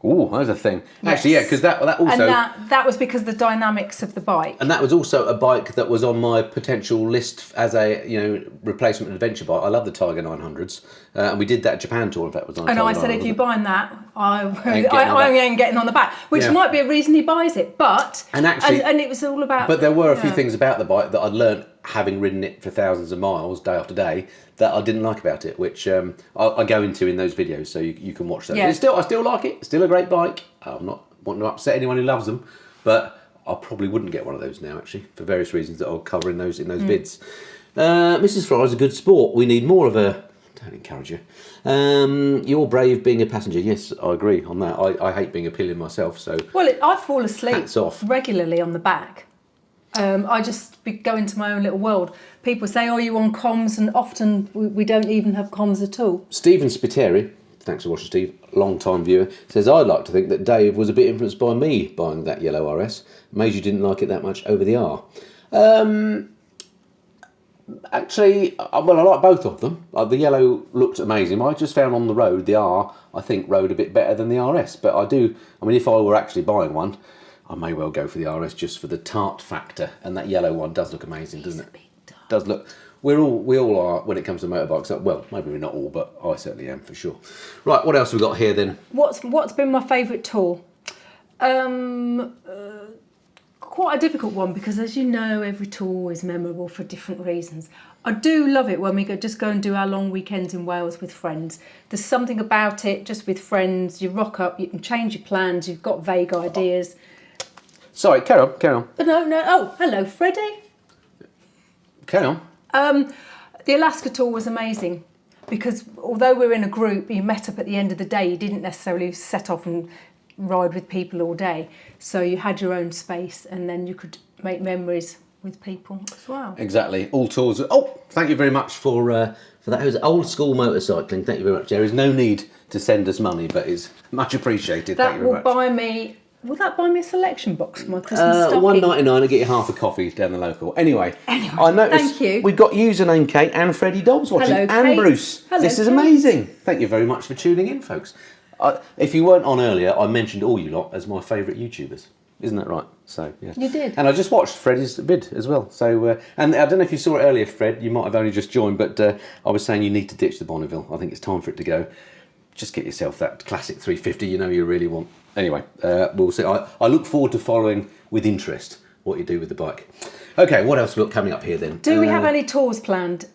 Oh, there's a thing. Yes. Actually, yeah, because that also... And that was because of the dynamics of the bike. And that was also a bike that was on my potential list as a, replacement adventure bike. I love the Tiger 900s. And we did that Japan tour, in fact, was on And I said, if you're buying that, I ain't getting on the back. Which might be a reason he buys it, but... And actually... And it was all about... But there were a few things about the bike that I'd learnt, having ridden it for thousands of miles, day after day, that I didn't like about it, which I go into in those videos, so you can watch those. Yeah. I still like it. It's still a great bike. I'm not wanting to upset anyone who loves them, but I probably wouldn't get one of those now, actually, for various reasons that I'll cover in those vids. Mrs. Fry is a good sport. We need more of a... Don't encourage you. You're brave being a passenger. Yes, I agree on that. I hate being a pillion myself, so... Well, I fall asleep hats off. Regularly on the back. I just go into my own little world. People say, "Oh, you on comms?" And often we don't even have comms at all. Stephen Spiteri, thanks for watching, Steve, long-time viewer, says, "I'd like to think that Dave was a bit influenced by me buying that yellow RS. Made you didn't like it that much over the R." Actually, well, I like both of them. The yellow looked amazing. I just found on the road the R, I think, rode a bit better than the RS. But if I were actually buying one, I may well go for the RS just for the tart factor, and that yellow one does look amazing, doesn't it? Does look. We all are when it comes to motorbikes. Well, maybe we're not all, but I certainly am for sure. Right, what else have we got here then? What's been my favourite tour? Quite a difficult one because, as you know, every tour is memorable for different reasons. I do love it when we go and do our long weekends in Wales with friends. There's something about it, just with friends. You rock up, you can change your plans. You've got vague ideas. Sorry, carry on. No. Oh, hello, Freddie. Carry on. The Alaska tour was amazing because although we're in a group, you met up at the end of the day. You didn't necessarily set off and ride with people all day. So you had your own space and then you could make memories with people as well. Exactly. All tours. Oh, thank you very much for that. It was old school motorcycling. Thank you very much. There is no need to send us money, but it's much appreciated. Thank you very much. Will that buy me a selection box for my Christmas stocking? $1.99 and get you half a coffee down the local. Anyway, I noticed thank you. We've got username Kate and Freddie Dobbs watching. Hello, and Kate. Bruce. Hello, this is Kate. amazing. Thank you very much for tuning in, folks. If you weren't on earlier, I mentioned all you lot as my favourite YouTubers. Isn't that right? So yeah. You did. And I just watched Freddie's bid as well. So and I don't know if you saw it earlier, Fred. You might have only just joined, but I was saying you need to ditch the Bonneville. I think it's time for it to go. Just get yourself that classic 350. You know you really want. Anyway, we'll see. I look forward to following with interest what you do with the bike. Okay, what else we got coming up here then? Do we have any tours planned?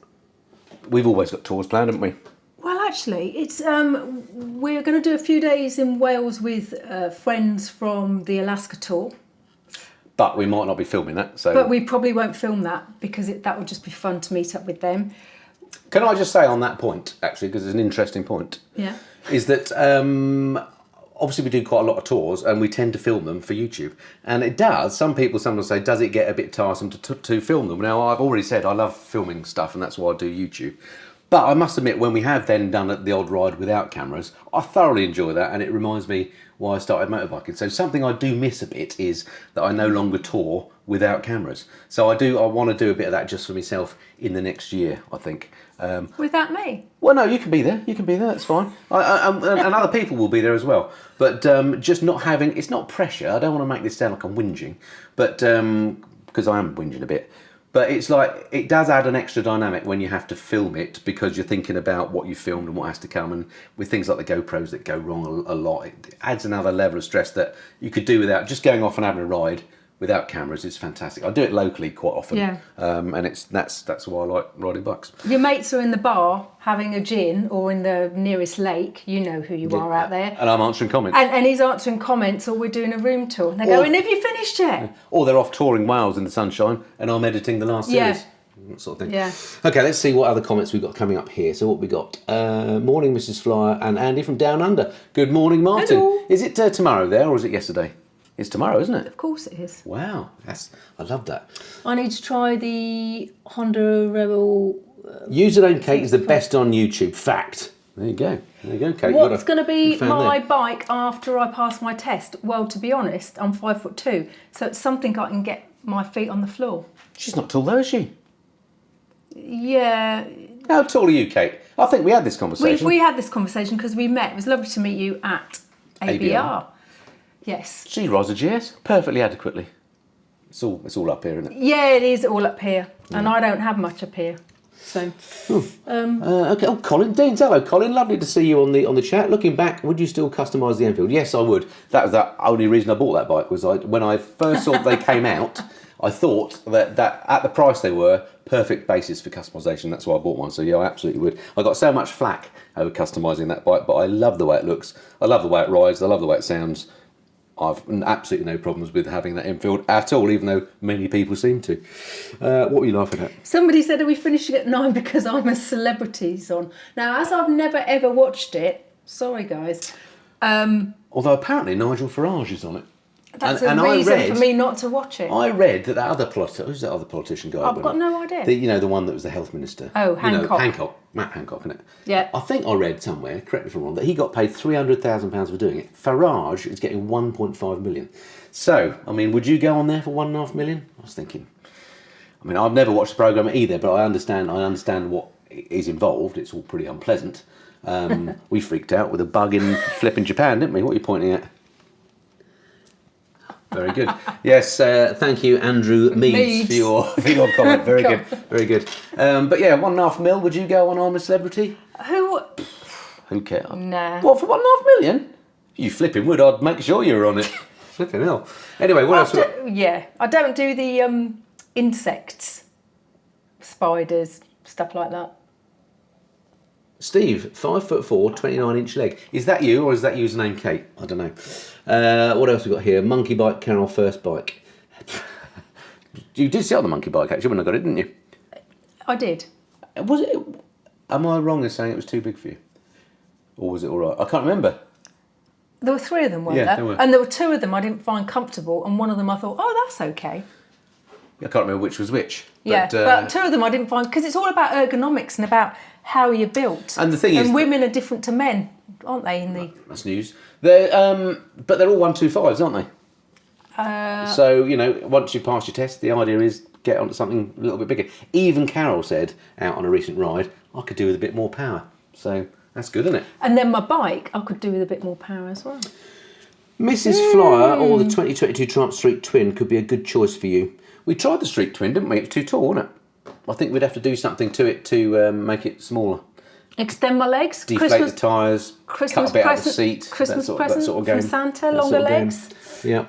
We've always got tours planned, haven't we? Well, actually, it's we're going to do a few days in Wales with friends from the Alaska tour. But we might not be filming that. So. But we probably won't film that because that would just be fun to meet up with them. Can I just say on that point, actually, because it's an interesting point, Yeah. is that obviously we do quite a lot of tours and we tend to film them for YouTube. And it does, some people sometimes say, does it get a bit tiresome to film them? Now, I've already said I love filming stuff and that's why I do YouTube. But I must admit, when we have then done the odd ride without cameras, I thoroughly enjoy that and it reminds me why I started motorbiking. So something I do miss a bit is that I no longer tour without cameras. So I want to do a bit of that just for myself in the next year, I think. Without me? Well, no, you can be there. You can be there. That's fine. And other people will be there as well. But just not having... It's not pressure. I don't want to make this sound like I'm whinging. But... Because I am whinging a bit. But it's like... It does add an extra dynamic when you have to film it because you're thinking about what you filmed and what has to come. And with things like the GoPros that go wrong a lot, it adds another level of stress that you could do without... Just going off and having a ride without cameras is fantastic. I do it locally quite often. Yeah. And that's why I like riding bikes. Your mates are in the bar having a gin or in the nearest lake. You know who you are out there. And I'm answering comments. And he's answering comments or we're doing a room tour. And they're going, have you finished yet? Or they're off touring Wales in the sunshine and I'm editing the last series. That sort of thing. Yeah. Okay, let's see what other comments we've got coming up here. So what we got? Morning, Mrs. Flyer and Andy from Down Under. Good morning, Martin. Hello. Is it tomorrow there or is it yesterday? It's tomorrow, isn't it? Of course it is. Wow, I love that. I need to try the Honda Rebel. Username Kate is the best on YouTube. Fact. There you go, Kate. What's going to be my bike after I pass my test? Well, to be honest, I'm 5'2", so it's something I can get my feet on the floor. She's not tall though, is she? Yeah. How tall are you, Kate? I think we had this conversation. We had this conversation because we met. It was lovely to meet you at ABR. Yes. She rides a GS perfectly adequately. It's all up here, isn't it? Yeah, it is all up here, and I don't have much up here. So. Okay. Oh, Colin Deans. Hello, Colin. Lovely to see you on the chat. Looking back, would you still customise the Enfield? Yes, I would. That was the only reason I bought that bike. Was when I first saw they came out, I thought that at the price they were, perfect basis for customisation. That's why I bought one. So yeah, I absolutely would. I got so much flack over customising that bike, but I love the way it looks. I love the way it rides. I love the way it sounds. I've absolutely no problems with having that Enfield at all, even though many people seem to. What were you laughing at? Somebody said, are we finishing at 9 because I'm a Celebrities on? Now, as I've never ever watched it, sorry guys. Although apparently Nigel Farage is on it. That's a reason for me not to watch it. I read that other politician... Who's that other politician guy? I've got no idea. The one that was the health minister. Oh, Hancock. Matt Hancock, isn't it? Yeah. I think I read somewhere, correct me if I'm wrong, that he got paid £300,000 for doing it. Farage is getting 1.5 million. So, I mean, would you go on there for 1.5 million? I was thinking... I mean, I've never watched the programme either, but I understand what is involved. It's all pretty unpleasant. We freaked out with a bug in flipping Japan, didn't we? What are you pointing at? Very good. Yes, thank you, Andrew Meads, for your comment. Very good, very good. But yeah, 1.5 mil. Would you go on I'm a Celebrity? Who cares? Nah. What, for 1.5 million? You flipping would. I'd make sure you were on it. Flipping hell. Anyway, what else? Yeah, I don't do the insects, spiders, stuff like that. Steve, 5'4", 29-inch leg. Is that you or is that username Kate? I don't know. What else we got here? Monkey bike, Carol, first bike. You did see on the monkey bike actually when I got it, didn't you? I did. Was it? Am I wrong in saying it was too big for you, or was it all right? I can't remember. There were 3 of them, weren't there? Were. And there were 2 of them I didn't find comfortable, and one of them I thought, oh, that's okay. I can't remember which was which. Yeah, but 2 of them I didn't find, because it's all about ergonomics and about how you're built. And the thing is... And women are different to men, aren't they? That's news. But they're all 125s, aren't they? So, you know, once you pass your test, the idea is get onto something a little bit bigger. Even Carol said, out on a recent ride, I could do with a bit more power. So that's good, isn't it? And then my bike, I could do with a bit more power as well. Mrs. Flyer or the 2022 Triumph Street Twin could be a good choice for you. We tried the Street Twin, didn't we? It was too tall, wasn't it? I think we'd have to do something to it to make it smaller. Extend my legs. Deflate the tyres, cut a bit out of the seat. Christmas that present sort of game. from Santa, longer legs. Yeah.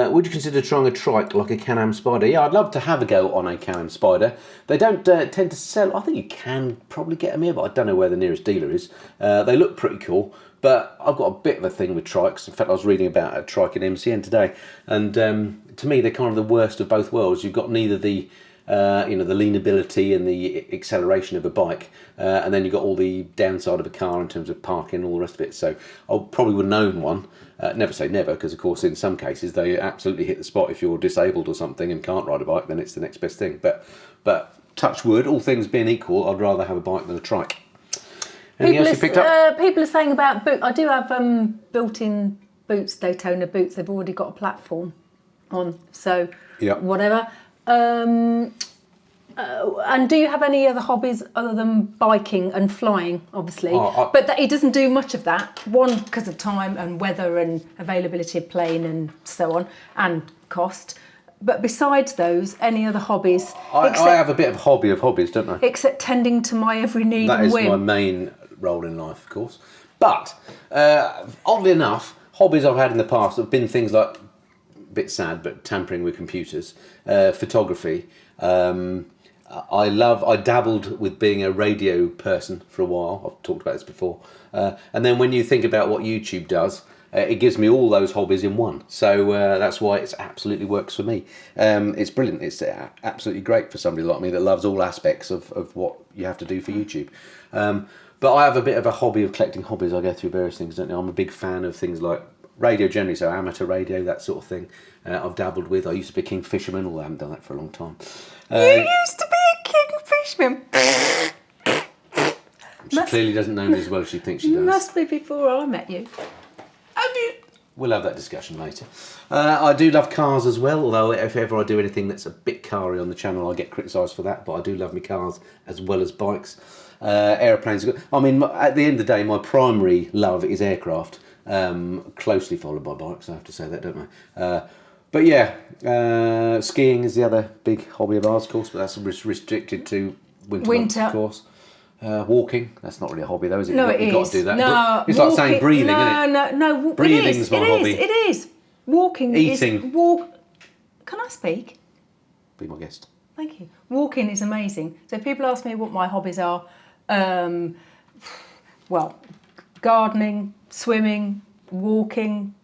Would you consider trying a trike like a Can-Am Spider? Yeah, I'd love to have a go on a Can-Am Spider. They don't tend to sell. I think you can probably get them here, but I don't know where the nearest dealer is. They look pretty cool, but I've got a bit of a thing with trikes. In fact, I was reading about a trike in MCN today, and to me, they're kind of the worst of both worlds. You've got neither the the leanability and the acceleration of a bike, and then you've got all the downside of a car in terms of parking and all the rest of it. So I probably wouldn't own one. Never say never, because of course in some cases they absolutely hit the spot. If you're disabled or something and can't ride a bike, then it's the next best thing. But touch wood, all things being equal, I'd rather have a bike than a trike. Anything else you picked up? People are saying about boot. I do have built-in boots, Daytona boots. They've already got a platform on, so whatever. And do you have any other hobbies other than biking and flying, obviously? But he doesn't do much of that. One, because of time and weather and availability of plane and so on, and cost. But besides those, any other hobbies? I have a bit of hobby of hobbies, don't I? Except tending to my every need and whim. That is my main role in life, of course. But, oddly enough, hobbies I've had in the past have been things like, a bit sad, but tampering with computers, photography. I dabbled with being a radio person for a while. I've talked about this before. And then when you think about what YouTube does, it gives me all those hobbies in one. So that's why it absolutely works for me. It's brilliant. It's absolutely great for somebody like me that loves all aspects of what you have to do for YouTube. But I have a bit of a hobby of collecting hobbies. I go through various things, don't you? I'm a big fan of things like radio generally, so amateur radio, that sort of thing. I've dabbled with. I used to be a kingfisherman, although I haven't done that for a long time. You used to be a kingfisherman. She clearly doesn't know me as well as she thinks she does. Must be before I met you. Have you? We'll have that discussion later. I do love cars as well, although if ever I do anything that's a bit car-y on the channel, I get criticised for that, but I do love my cars as well as bikes. Aeroplanes are good. I mean, at the end of the day, my primary love is aircraft, closely followed by bikes, I have to say that, don't I? But yeah, skiing is the other big hobby of ours, of course, but that's restricted to winter months, of course. Walking, that's not really a hobby though, is it? No, You've got to do that. No, it's like saying breathing, isn't it? No. Breathing's my hobby. It is. Walking Eating. Can I speak? Be my guest. Thank you. Walking is amazing. So if people ask me what my hobbies are, well, gardening, swimming, walking.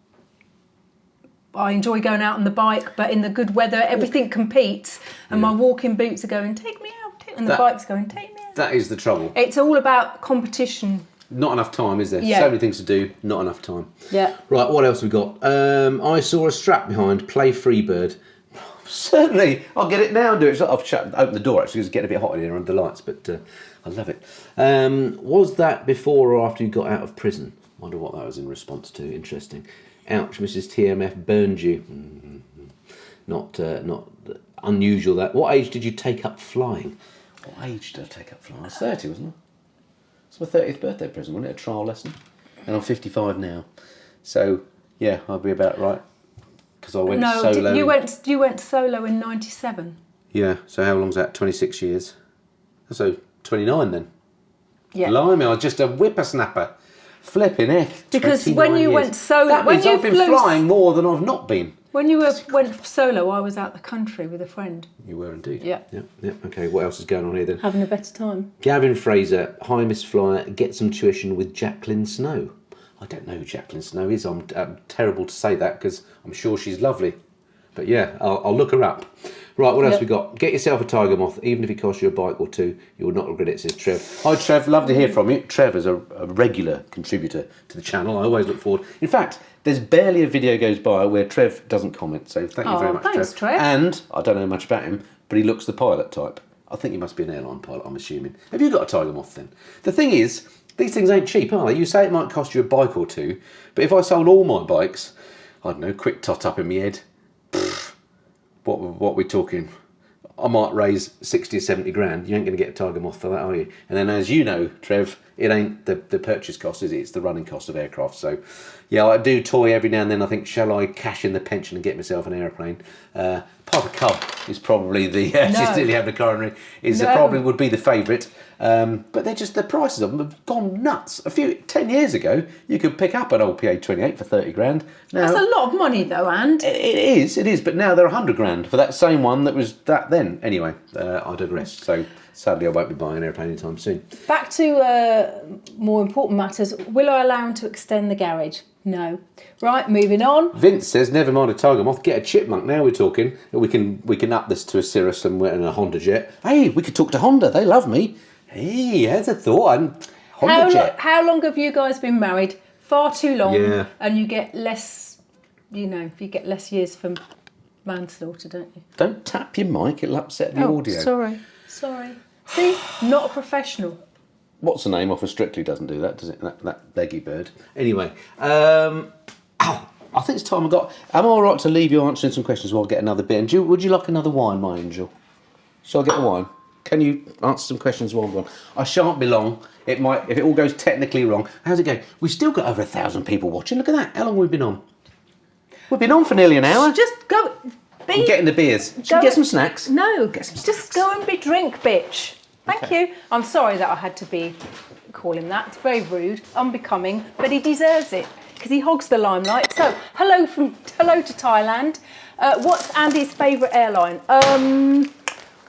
I enjoy going out on the bike, but in the good weather, everything competes, and my walking boots are going, take me out, and the bike's going, take me out. That is the trouble. It's all about competition. Not enough time, is there? Yeah. So many things to do, not enough time. Yeah. Right, what else have we got? I saw a strap behind, play Freebird. Certainly, I'll get it now and do it. I've opened the door actually, it's getting a bit hot in here under the lights, but I love it. Was that before or after you got out of prison? Wonder what that was in response to. Interesting. Ouch, Mrs. TMF burned you. Not unusual that. What age did you take up flying? What age did I take up flying? I was 30, wasn't I? It's my 30th birthday present, wasn't it? A trial lesson. And I'm 55 now. So, yeah, I'll be about right. Because I went solo. You went solo in 97. Yeah, so how long's that? 26 years. So, 29 then. Yeah. Blimey, I was just a whippersnapper. Flipping heck. Because when you went solo... That means I've been flying more than I've not been. When you went solo, I was out the country with a friend. You were indeed. Yeah. Yeah. Okay, what else is going on here then? Having a better time. Gavin Fraser, hi Miss Flyer, get some tuition with Jacqueline Snow. I don't know who Jacqueline Snow is. I'm terrible to say that because I'm sure she's lovely. But yeah, I'll look her up. Right, what else we got? Get yourself a tiger moth, even if it costs you a bike or two. You will not regret it, says Trev. Hi Trev, love to hear from you. Trev is a regular contributor to the channel. I always look forward. In fact, there's barely a video goes by where Trev doesn't comment. So thank you very much, thanks, Trev. And I don't know much about him, but he looks the pilot type. I think he must be an airline pilot, I'm assuming. Have you got a tiger moth then? The thing is, these things ain't cheap, are they? You say it might cost you a bike or two, but if I sold all my bikes, I don't know, quick tot up in my head, what are we talking? I might raise 60 or 70 grand. You ain't going to get a Tiger Moth for that, are you? And then, as you know, Trev, it ain't the purchase cost, is it? It's the running cost of aircraft. So, yeah, I do toy every now and then. I think, shall I cash in the pension and get myself an aeroplane? Piper Cub is probably the she's nearly having a coronary. Probably would be the favourite. But the prices of them have gone nuts. 10 years ago, you could pick up an old PA-28 for 30 grand. Now, that's a lot of money, though, and it is. But now they're 100 grand for that same one that was that then. Anyway, I digress. So sadly, I won't be buying an airplane anytime soon. Back to more important matters. Will I allow him to extend the garage? No. Right, moving on. Vince says, never mind a Tiger Moth, get a Chipmunk. Now we're talking. We can up this to a Cirrus and a Honda Jet. Hey, we could talk to Honda. They love me. Hey, here's a thought. Honda Jet. How long have you guys been married? Far too long. Yeah. And you get less, you get less years for manslaughter, don't you? Don't tap your mic, it'll upset the audio. Sorry. See, not a professional. What's the name off of Strictly doesn't do that, does it? That beggy bird. Anyway, I think it's time I got... Am I all right to leave you answering some questions while I get another bit? And would you like another wine, my angel? Shall I get a wine? Can you answer some questions while I'm gone? I shan't be long. It might, if it all goes technically wrong. How's it going? We've still got over 1,000 people watching. Look at that. How long have we been on? We've been on for nearly an hour. Just go... I'm getting the beers. Should we get some snacks? No, just go and be drink, bitch. Thank you. I'm sorry that I had to call him that. It's very rude, unbecoming, but he deserves it because he hogs the limelight. So, hello to Thailand. What's Andy's favourite airline?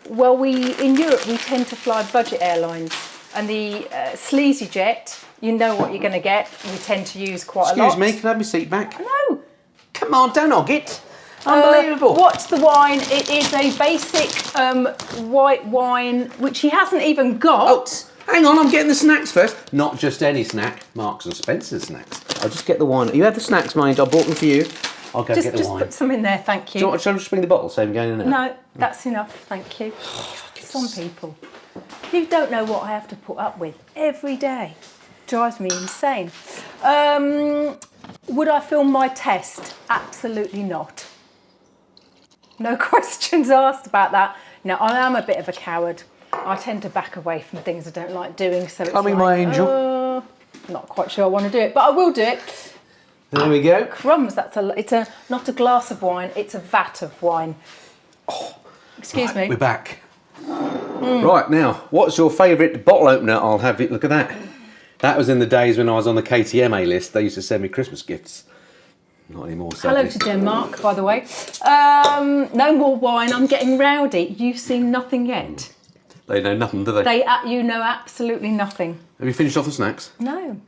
Well, in Europe we tend to fly budget airlines, and the sleazy jet, you know what you're going to get. We tend to use quite a lot. Excuse me, can I have my seat back? No. Come on, don't hog it. Unbelievable. What's the wine? It is a basic white wine, which he hasn't even got. Oh, hang on, I'm getting the snacks first. Not just any snack, Marks and Spencer's snacks. I'll just get the wine. You have the snacks, mind. I bought them for you. I'll go get the wine. Just put some in there, thank you. Shall I just bring the bottle, save me going in there? No, that's enough, thank you. Some people. You don't know what I have to put up with every day. Drives me insane. Would I film my test? Absolutely not. No questions asked about that. Now, I am a bit of a coward. I tend to back away from things I don't like doing. So it's my angel. Not quite sure I want to do it, but I will do it. There we go. Crumbs, it's not a glass of wine, it's a vat of wine. Oh, excuse me. We're back. Right, now, what's your favourite bottle opener? I'll have it. Look at that. That was in the days when I was on the KTMA list. They used to send me Christmas gifts. Not anymore, sadly. Hello to Denmark, by the way. No more wine. I'm getting rowdy. You've seen nothing yet. They know nothing, do they? You know absolutely nothing. Have you finished off the snacks? No.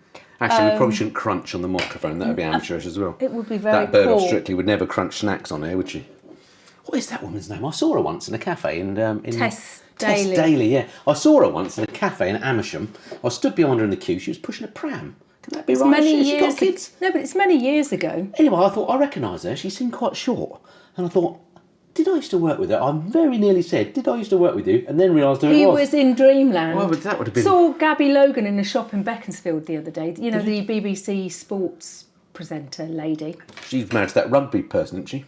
Actually, we probably shouldn't crunch on the microphone. That would be amateurish as well. It would be very That bird poor. off Strictly would never crunch snacks on here, would she? What is that woman's name? I saw her once in a cafe in Tess Tess Daly. Daly, yeah. I saw her once in a cafe in Amersham. I stood behind her in the queue. She was pushing a pram. Can that be right? Many She years got kids? No, but it's many years ago. Anyway, I thought I recognised her. She seemed quite short. And I thought, did I used to work with her? I very nearly said, did I used to work with you? And then realised who it was. He was in Dreamland. Well, but that would have been... Saw Gabby Logan in a shop in Beaconsfield the other day. You know, the BBC sports presenter lady. She's married to that rugby person, isn't she?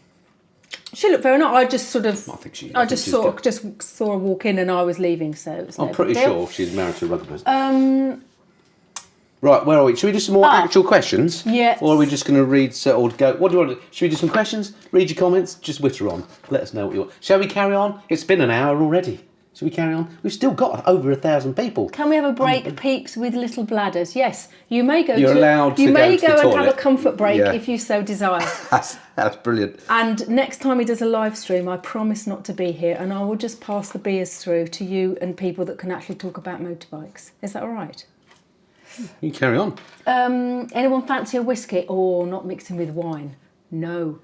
She looked very nice. I just sort of... I just saw her walk in and I was leaving, so it was I'm no pretty big deal. sure she's married to a rugby person. Right, where are we? Should we do some more actual questions? Yes. Or are we just going to read or go? What do you want to do? Should we do some questions? Read your comments? Just witter on. Let us know what you want. Shall we carry on? It's been an hour already. Shall we carry on? We've still got over 1,000 people. Can we have a break, peeps with little bladders? Yes, you may go. You're allowed to You may go to go the and toilet. have a comfort break Yeah. if you so desire. That's brilliant. And next time he does a live stream, I promise not to be here, and I will just pass the beers through to you and people that can actually talk about motorbikes. Is that all right? You carry on. Anyone fancy a whiskey or not mixing with wine? No.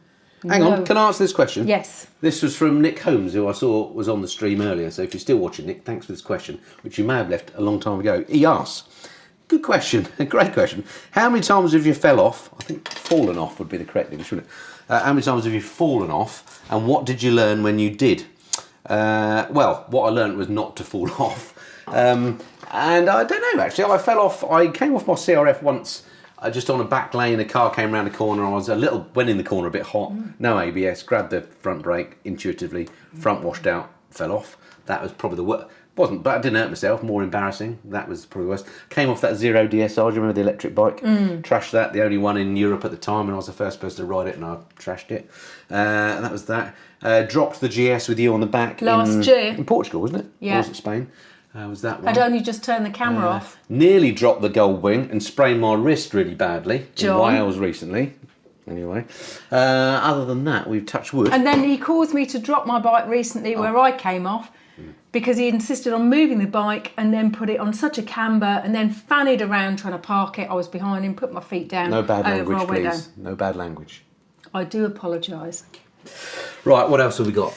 Hang on, can I answer this question? Yes. This was from Nick Holmes, who I saw was on the stream earlier. So if you're still watching, Nick, thanks for this question, which you may have left a long time ago. He asks, good question, a great question. How many times have you fell off? I think fallen off would be the correct English, wouldn't it? How many times have you fallen off? And what did you learn when you did? Well, what I learned was not to fall off. And I don't know, actually. I fell off. I came off my CRF once, just on a back lane. A car came around the corner. I was went in the corner a bit hot. No ABS. Grabbed the front brake intuitively. Front washed out. fell off. That was probably the worst. Wasn't, but I didn't hurt myself. More embarrassing. That was probably worse. Came off that Zero DSR. Do you remember the electric bike? Trashed that. The only one in Europe at the time, and I was the first person to ride it, and I trashed it. And that was that. Dropped the GS with you on the back Last year. in Portugal, wasn't it? Yeah. Or was it Spain? Was that one? I'd only just turned the camera off. Nearly dropped the Goldwing and sprained my wrist really badly John. in Wales recently. Anyway, other than that, we've touched wood. And then he caused me to drop my bike recently where I came off because he insisted on moving the bike and then put it on such a camber and then fannied around trying to park it. I was behind him, put my feet down. No bad language, I went please. down. No bad language. I do apologise. Right, what else have we got?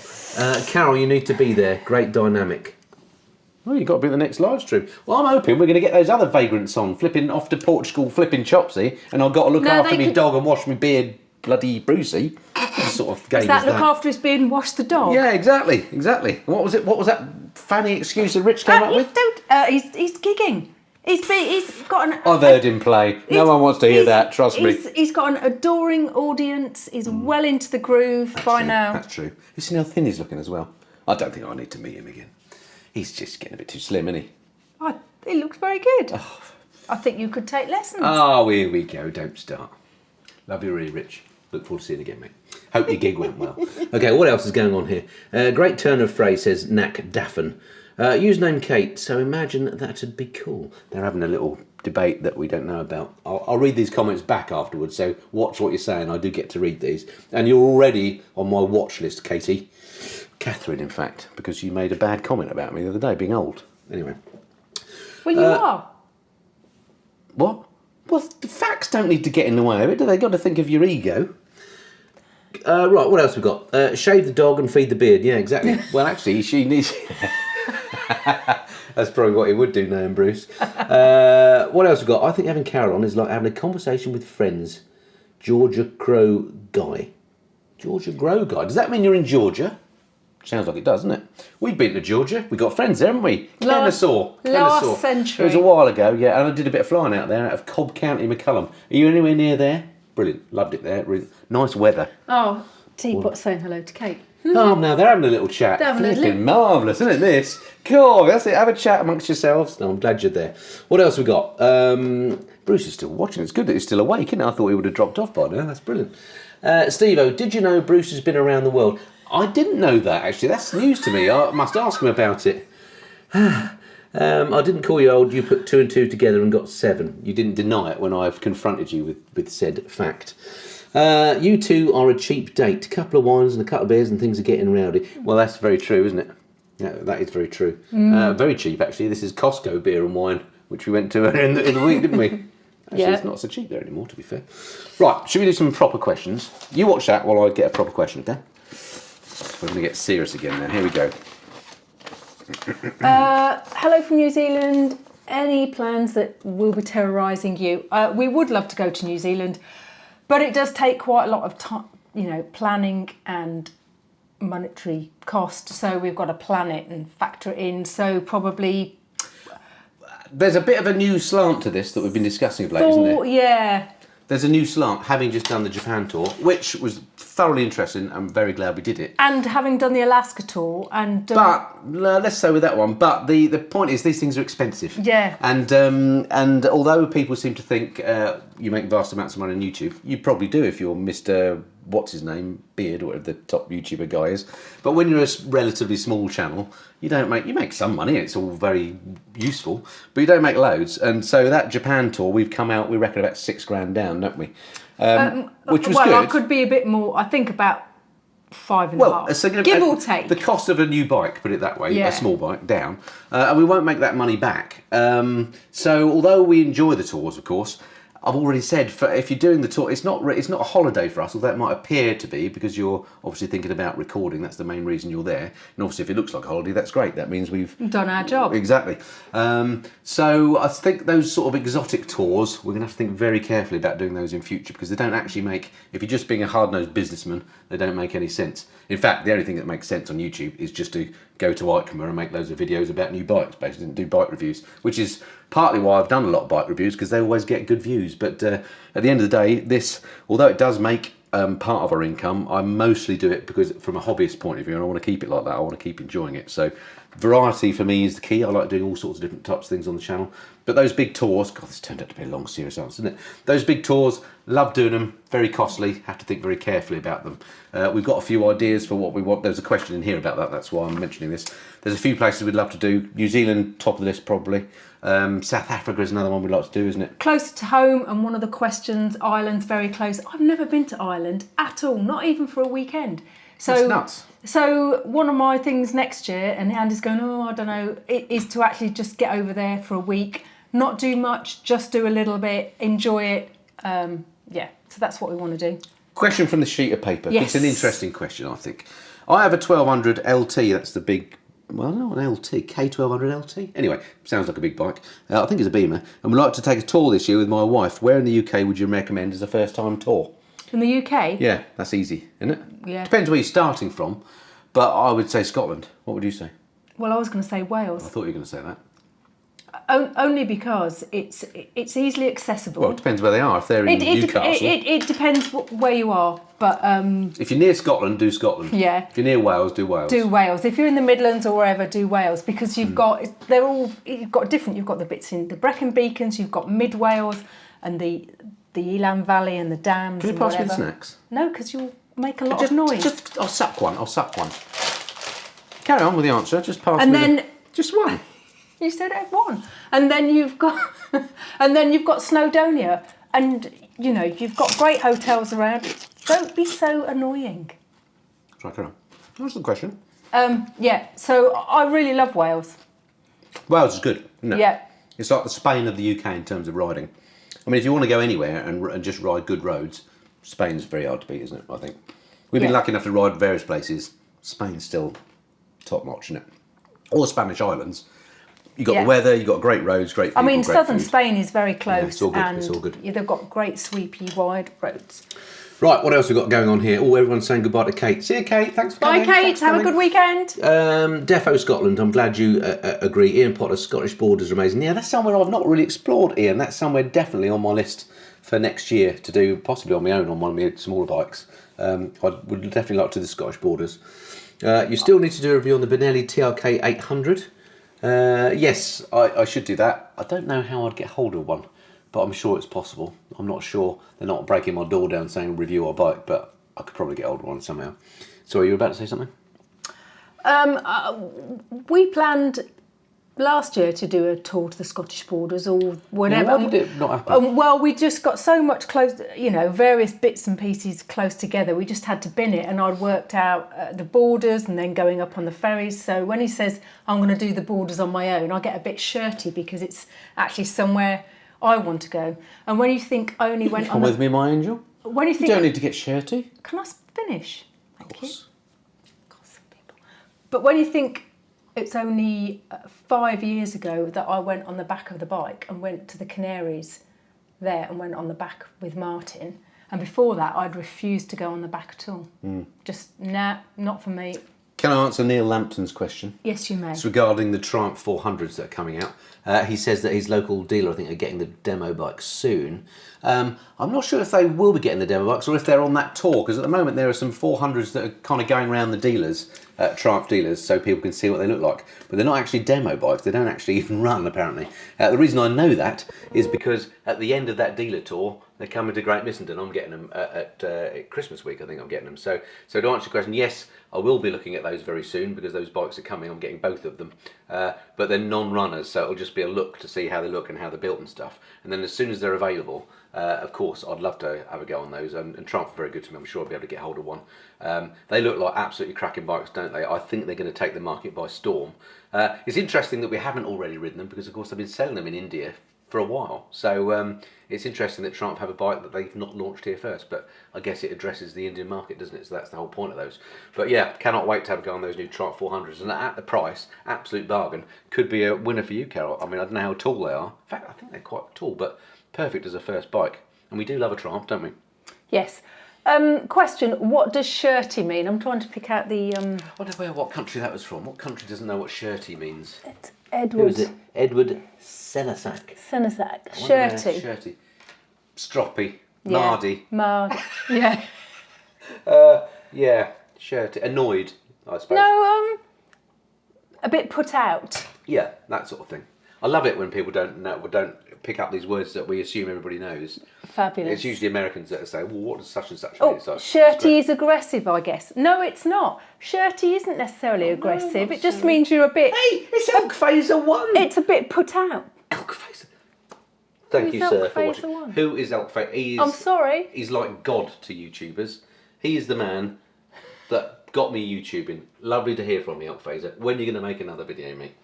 Carol, you need to be there. Great dynamic. Well, you've got to be at the next live stream. Well, I'm hoping we're going to get those other vagrants on, flipping off to Portugal, flipping Chopsy, and I've got to look after my dog and wash my beard, bloody Brucey. Sort of game Is that look after his beard and wash the dog? Yeah, exactly. What was it? What was that fanny excuse that Rich came up with? He's gigging. He's got an. I've heard him play. No one wants to hear that. Trust me. He's got an adoring audience. He's well into the groove by now. That's true. You seen how thin he's looking as well? I don't think I need to meet him again. He's just getting a bit too slim, isn't he? He looks very good. I think you could take lessons. Oh, here we go. Don't start. Love you, really, Rich. Look forward to seeing you again, mate. Hope your gig went well. Okay, what else is going on here? Great turn of phrase, says Knack Daffin. Username Kate, so imagine that'd be cool. They're having a little debate that we don't know about. I'll read these comments back afterwards, so watch what you're saying. I do get to read these. And you're already on my watch list, Katie. Catherine, in fact, because you made a bad comment about me the other day, being old. Anyway. Well, you are. What? Well, the facts don't need to get in the way of it, do they? Got to think of your ego. Right, what else we got? Shave the dog and feed the beard. Yeah, exactly. Well, actually, she needs... That's probably what he would do, knowing Bruce. What else we got? I think having Carol on is like having a conversation with friends. Georgia Crow Guy. Georgia Crow Guy. Does that mean you're in Georgia? Sounds like it does, doesn't it? We've been to Georgia. We've got friends there, haven't we? Last century. It was a while ago, yeah, and I did a bit of flying out there out of Cobb County, McCullum. Are you anywhere near there? Brilliant. Loved it there. Really nice weather. Oh, Teapot's saying hello to Kate. Oh, now they're having a little chat. Flipping marvellous, isn't it, this? Cool, that's it. Have a chat amongst yourselves. No, I'm glad you're there. What else we got? Bruce is still watching. It's good that he's still awake, isn't it? I thought he would have dropped off by now. That's brilliant. Steve-O, did you know Bruce has been around the world? I didn't know that, actually. That's news to me. I must ask him about it. I didn't call you old. You put 2 and 2 together and got 7. You didn't deny it when I've confronted you with said fact. You two are a cheap date. A couple of wines and a couple of beers and things are getting rowdy. Well, that's very true, isn't it? Yeah, that is very true. Very cheap, actually. This is Costco beer and wine, which we went to in the week, didn't we? Actually, It's not so cheap there anymore, to be fair. Right, should we do some proper questions? You watch that while I get a proper question, okay? We're going to get serious again now. Here we go. Hello from New Zealand. Any plans that will be terrorising you? We would love to go to New Zealand, but it does take quite a lot of time, planning and monetary cost. So we've got to plan it and factor it in. So probably... There's a bit of a new slant to this that we've been discussing of late, isn't there? Yeah. There's a new slant, having just done the Japan tour, which was thoroughly interesting. I'm very glad we did it. And having done the Alaska tour and... But, let's say with that one, but the point is these things are expensive. Yeah. And although people seem to think you make vast amounts of money on YouTube, you probably do if you're Mr. What's his name, Beard, or whatever the top YouTuber guy is. But when you're a relatively small channel, you make some money. It's all very useful, but you don't make loads. And so that Japan tour, we've come out, we reckon about $6,000 down, don't we? Which was good. Well, I could be a bit more. I think about 5.5. So give or take. The cost of a new bike, put it that way, a small bike, down. And we won't make that money back. So although we enjoy the tours, of course, I've already said, if you're doing the tour, it's not a holiday for us, although it might appear to be, because you're obviously thinking about recording. That's the main reason you're there. And obviously, if it looks like a holiday, that's great. That means we've done our job. Exactly. So I think those sort of exotic tours, we're going to have to think very carefully about doing those in future, because they don't actually make, if you're just being a hard-nosed businessman, they don't make any sense. In fact, the only thing that makes sense on YouTube is just to go to Ikema and make loads of videos about new bikes, basically, and do bike reviews, which is partly why I've done a lot of bike reviews, because they always get good views. But at the end of the day, this, although it does make part of our income. I mostly do it because from a hobbyist point of view, and I want to keep it like that. I want to keep enjoying it. So variety for me is the key. I like doing all sorts of different types of things on the channel. But those big tours, God, this turned out to be a long, serious answer, didn't it? Those big tours, love doing them. Very costly. Have to think very carefully about them. We've got a few ideas for what we want. There's a question in here about that. That's why I'm mentioning this. There's a few places we'd love to do. New Zealand, top of the list probably. South Africa is another one we'd like to do, isn't it? Closer to home, and one of the questions, Ireland's very close. I've never been to Ireland at all, not even for a weekend. So That's nuts. So one of my things next year, and Andy's going, oh, I don't know, is to actually just get over there for a week, not do much, just do a little bit, enjoy it. Yeah, so that's what we want to do. Question from the sheet of paper. Yes. It's an interesting question, I think. I have a 1200 LT, that's the big, well, not an LT, K1200 LT. Anyway, sounds like a big bike. I think it's a Beamer. And we'd like to take a tour this year with my wife. Where in the UK would you recommend as a first time tour? In the UK? Yeah, that's easy, isn't it? Yeah. Depends where you're starting from, but I would say Scotland. What would you say? Well, I was going to say I Wales. thought you were going to say that. Only because it's easily accessible. Well, it depends where they are. If they're in Newcastle. It depends where you are, but if you're near Scotland, do Scotland. yeah. If you're near Wales, do Wales. Do Wales. If you're in the Midlands or wherever, do Wales, because you've got you've got the bits in the Brecon Beacons, you've got Mid Wales and the Elan Valley and the dams. Can you and pass me whatever. the snacks? No, because you'll make a lot of noise. I'll suck one. Carry on with the answer. Just pass And me then- just one. You said one, and then you've got Snowdonia, and you've got great hotels around. Don't be so annoying. Try carry on. What's the question? Yeah. So I really love Wales. Wales is good, isn't it? Yeah. It's like the Spain of the UK in terms of riding. I mean, if you want to go anywhere and just ride good roads, Spain's very hard to beat, isn't it? I think we've been Yeah. lucky enough to ride various places. Spain's still top notch, isn't it? Or Spanish islands. You got Yeah. the weather, you got great roads, great people. I mean, great southern food. Spain is very close, it's all good, and it's all good. they've got great sweepy wide roads. Right, what else we got going on here? Oh, everyone's saying goodbye to Kate. See you, Kate. Thanks for Bye, coming. Kate. Thanks for Have a coming. good weekend. Defo Scotland, I'm glad you agree. Ian Potter's Scottish Borders are amazing. Yeah, that's somewhere I've not really explored, Ian. That's somewhere definitely on my list for next year to do, possibly on my own on one of my smaller bikes. I would definitely like to do the Scottish Borders. You still need to do a review on the Benelli TRK 800. Yes, I should do that. I don't know how I'd get hold of one, but I'm sure it's possible. I'm not sure. They're not breaking my door down saying review our bike, but I could probably get hold of one somehow. Sorry, you were about to say something? We planned last year to do a tour to the Scottish Borders or whatever. Why did it not happen? Well, we just got so much close, various bits and pieces close together. We just had to bin it, and I'd worked out the borders and then going up on the ferries. So when he says I'm going to do the borders on my own, I get a bit shirty because it's actually somewhere I want to go. And when you think I only went Come on with me, my angel. when you You think don't need to get shirty. can I finish? Thank Of course. God, some people. But when you think it's only 5 years ago that I went on the back of the bike and went to the Canaries there and went on the back with Martin. And before that, I'd refused to go on the back at all. Just, not for me. Can I answer Neil Lampton's question? Yes, you may. It's regarding the Triumph 400s that are coming out. He says that his local dealer, I think, are getting the demo bikes soon. I'm not sure if they will be getting the demo bikes or if they're on that tour, because at the moment there are some 400s that are kind of going around the dealers, Triumph dealers, so people can see what they look like. But they're not actually demo bikes. They don't actually even run, apparently. The reason I know that is because at the end of that dealer tour, they're coming to Great Missenden. I'm getting them at Christmas week, I think I'm getting them. So to answer your question, yes, I will be looking at those very soon because those bikes are coming. I'm getting both of them. But they're non-runners, so it'll just be a look to see how they look and how they're built and stuff. And then as soon as they're available, of course, I'd love to have a go on those. And Triumph are very good to me. I'm sure I'll be able to get hold of one. They look like absolutely cracking bikes, don't they? I think they're going to take the market by storm. It's interesting that we haven't already ridden them because, of course, they've been selling them in India for a while. So it's interesting that Triumph have a bike that they've not launched here first, but I guess it addresses the Indian market, doesn't it? So that's the whole point of those. But yeah, cannot wait to have a go on those new Triumph 400s, and at the price, absolute bargain. Could be a winner for you, Carol. I mean, I don't know how tall they are. In fact, I think they're quite tall, but perfect as a first bike. And we do love a Triumph, don't we? Yes. Question, what does shirty mean? I'm trying to pick out the... I wonder what country that was from. What country doesn't know what shirty means? It's Who Edward is it? Edward Senesac. Senesac. I wonder where Shirty. Shirty. Stroppy. Yeah. Mardy. Mardy. Yeah. Yeah, shirt. Annoyed, I suppose. No, a bit put out. Yeah, that sort of thing. I love it when people don't pick up these words that we assume everybody knows. Fabulous. It's usually Americans that say, well, what does such and such mean? It's like, Shirty is aggressive, I guess. No, it's not. Shirty isn't necessarily aggressive. It just means you're a bit... Hey, it's Elk Phaser 1! It's a bit put out. Elk Phaser. Thank you, Who's sir, Elk for Phaser watching. 1? Who is Elk Phaser? I'm sorry. He's like God to YouTubers. He is the man that got me YouTubing. Lovely to hear from you, Elk Phaser. When are you going to make another video, mate?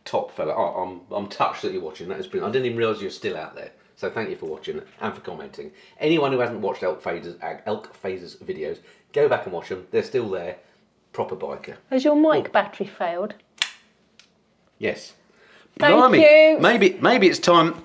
Top fella. Oh, I'm touched that you're watching. That is brilliant. I didn't even realise you're still out there. So thank you for watching and for commenting. Anyone who hasn't watched Elk Phaser's videos, go back and watch them. They're still there. Proper biker. Has your mic battery failed? Yes. Thank you. Maybe it's time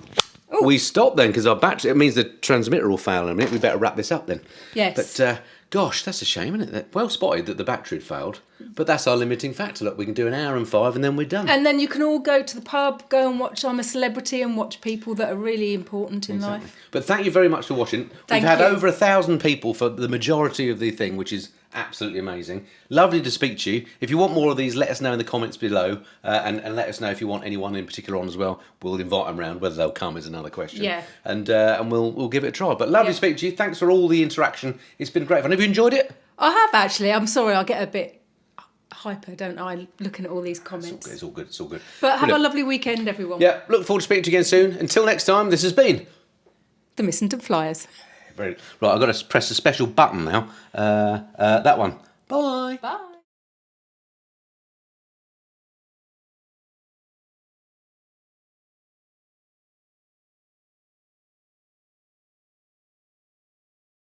we stop then, because our battery. It means the transmitter will fail in a minute. We better wrap this up then. Yes. But gosh, that's a shame, isn't it? Well spotted that the battery had failed. But that's our limiting factor. Look, we can do an hour and 5 and then we're done. And then you can all go to the pub, go and watch I'm a Celebrity and watch people that are really important in life. But thank you very much for watching. Thank We've had you. over 1,000 people for the majority of the thing, which is absolutely amazing. Lovely to speak to you. If you want more of these, let us know in the comments below, and let us know if you want anyone in particular on as well. We'll invite them round. Whether they'll come is another question. Yeah. And we'll give it a try. But lovely Yeah. to speak to you. Thanks for all the interaction. It's been great fun. Have you enjoyed it? I have actually. I'm sorry, I get a bit hyper, don't I, looking at all these comments. It's all good. It's all good. But have Brilliant. a lovely weekend, everyone. Yeah. Look forward to speaking to you again soon. Until next time, this has been The Missington Flyers. right. I've got to press a special button now. That one. Bye. Bye.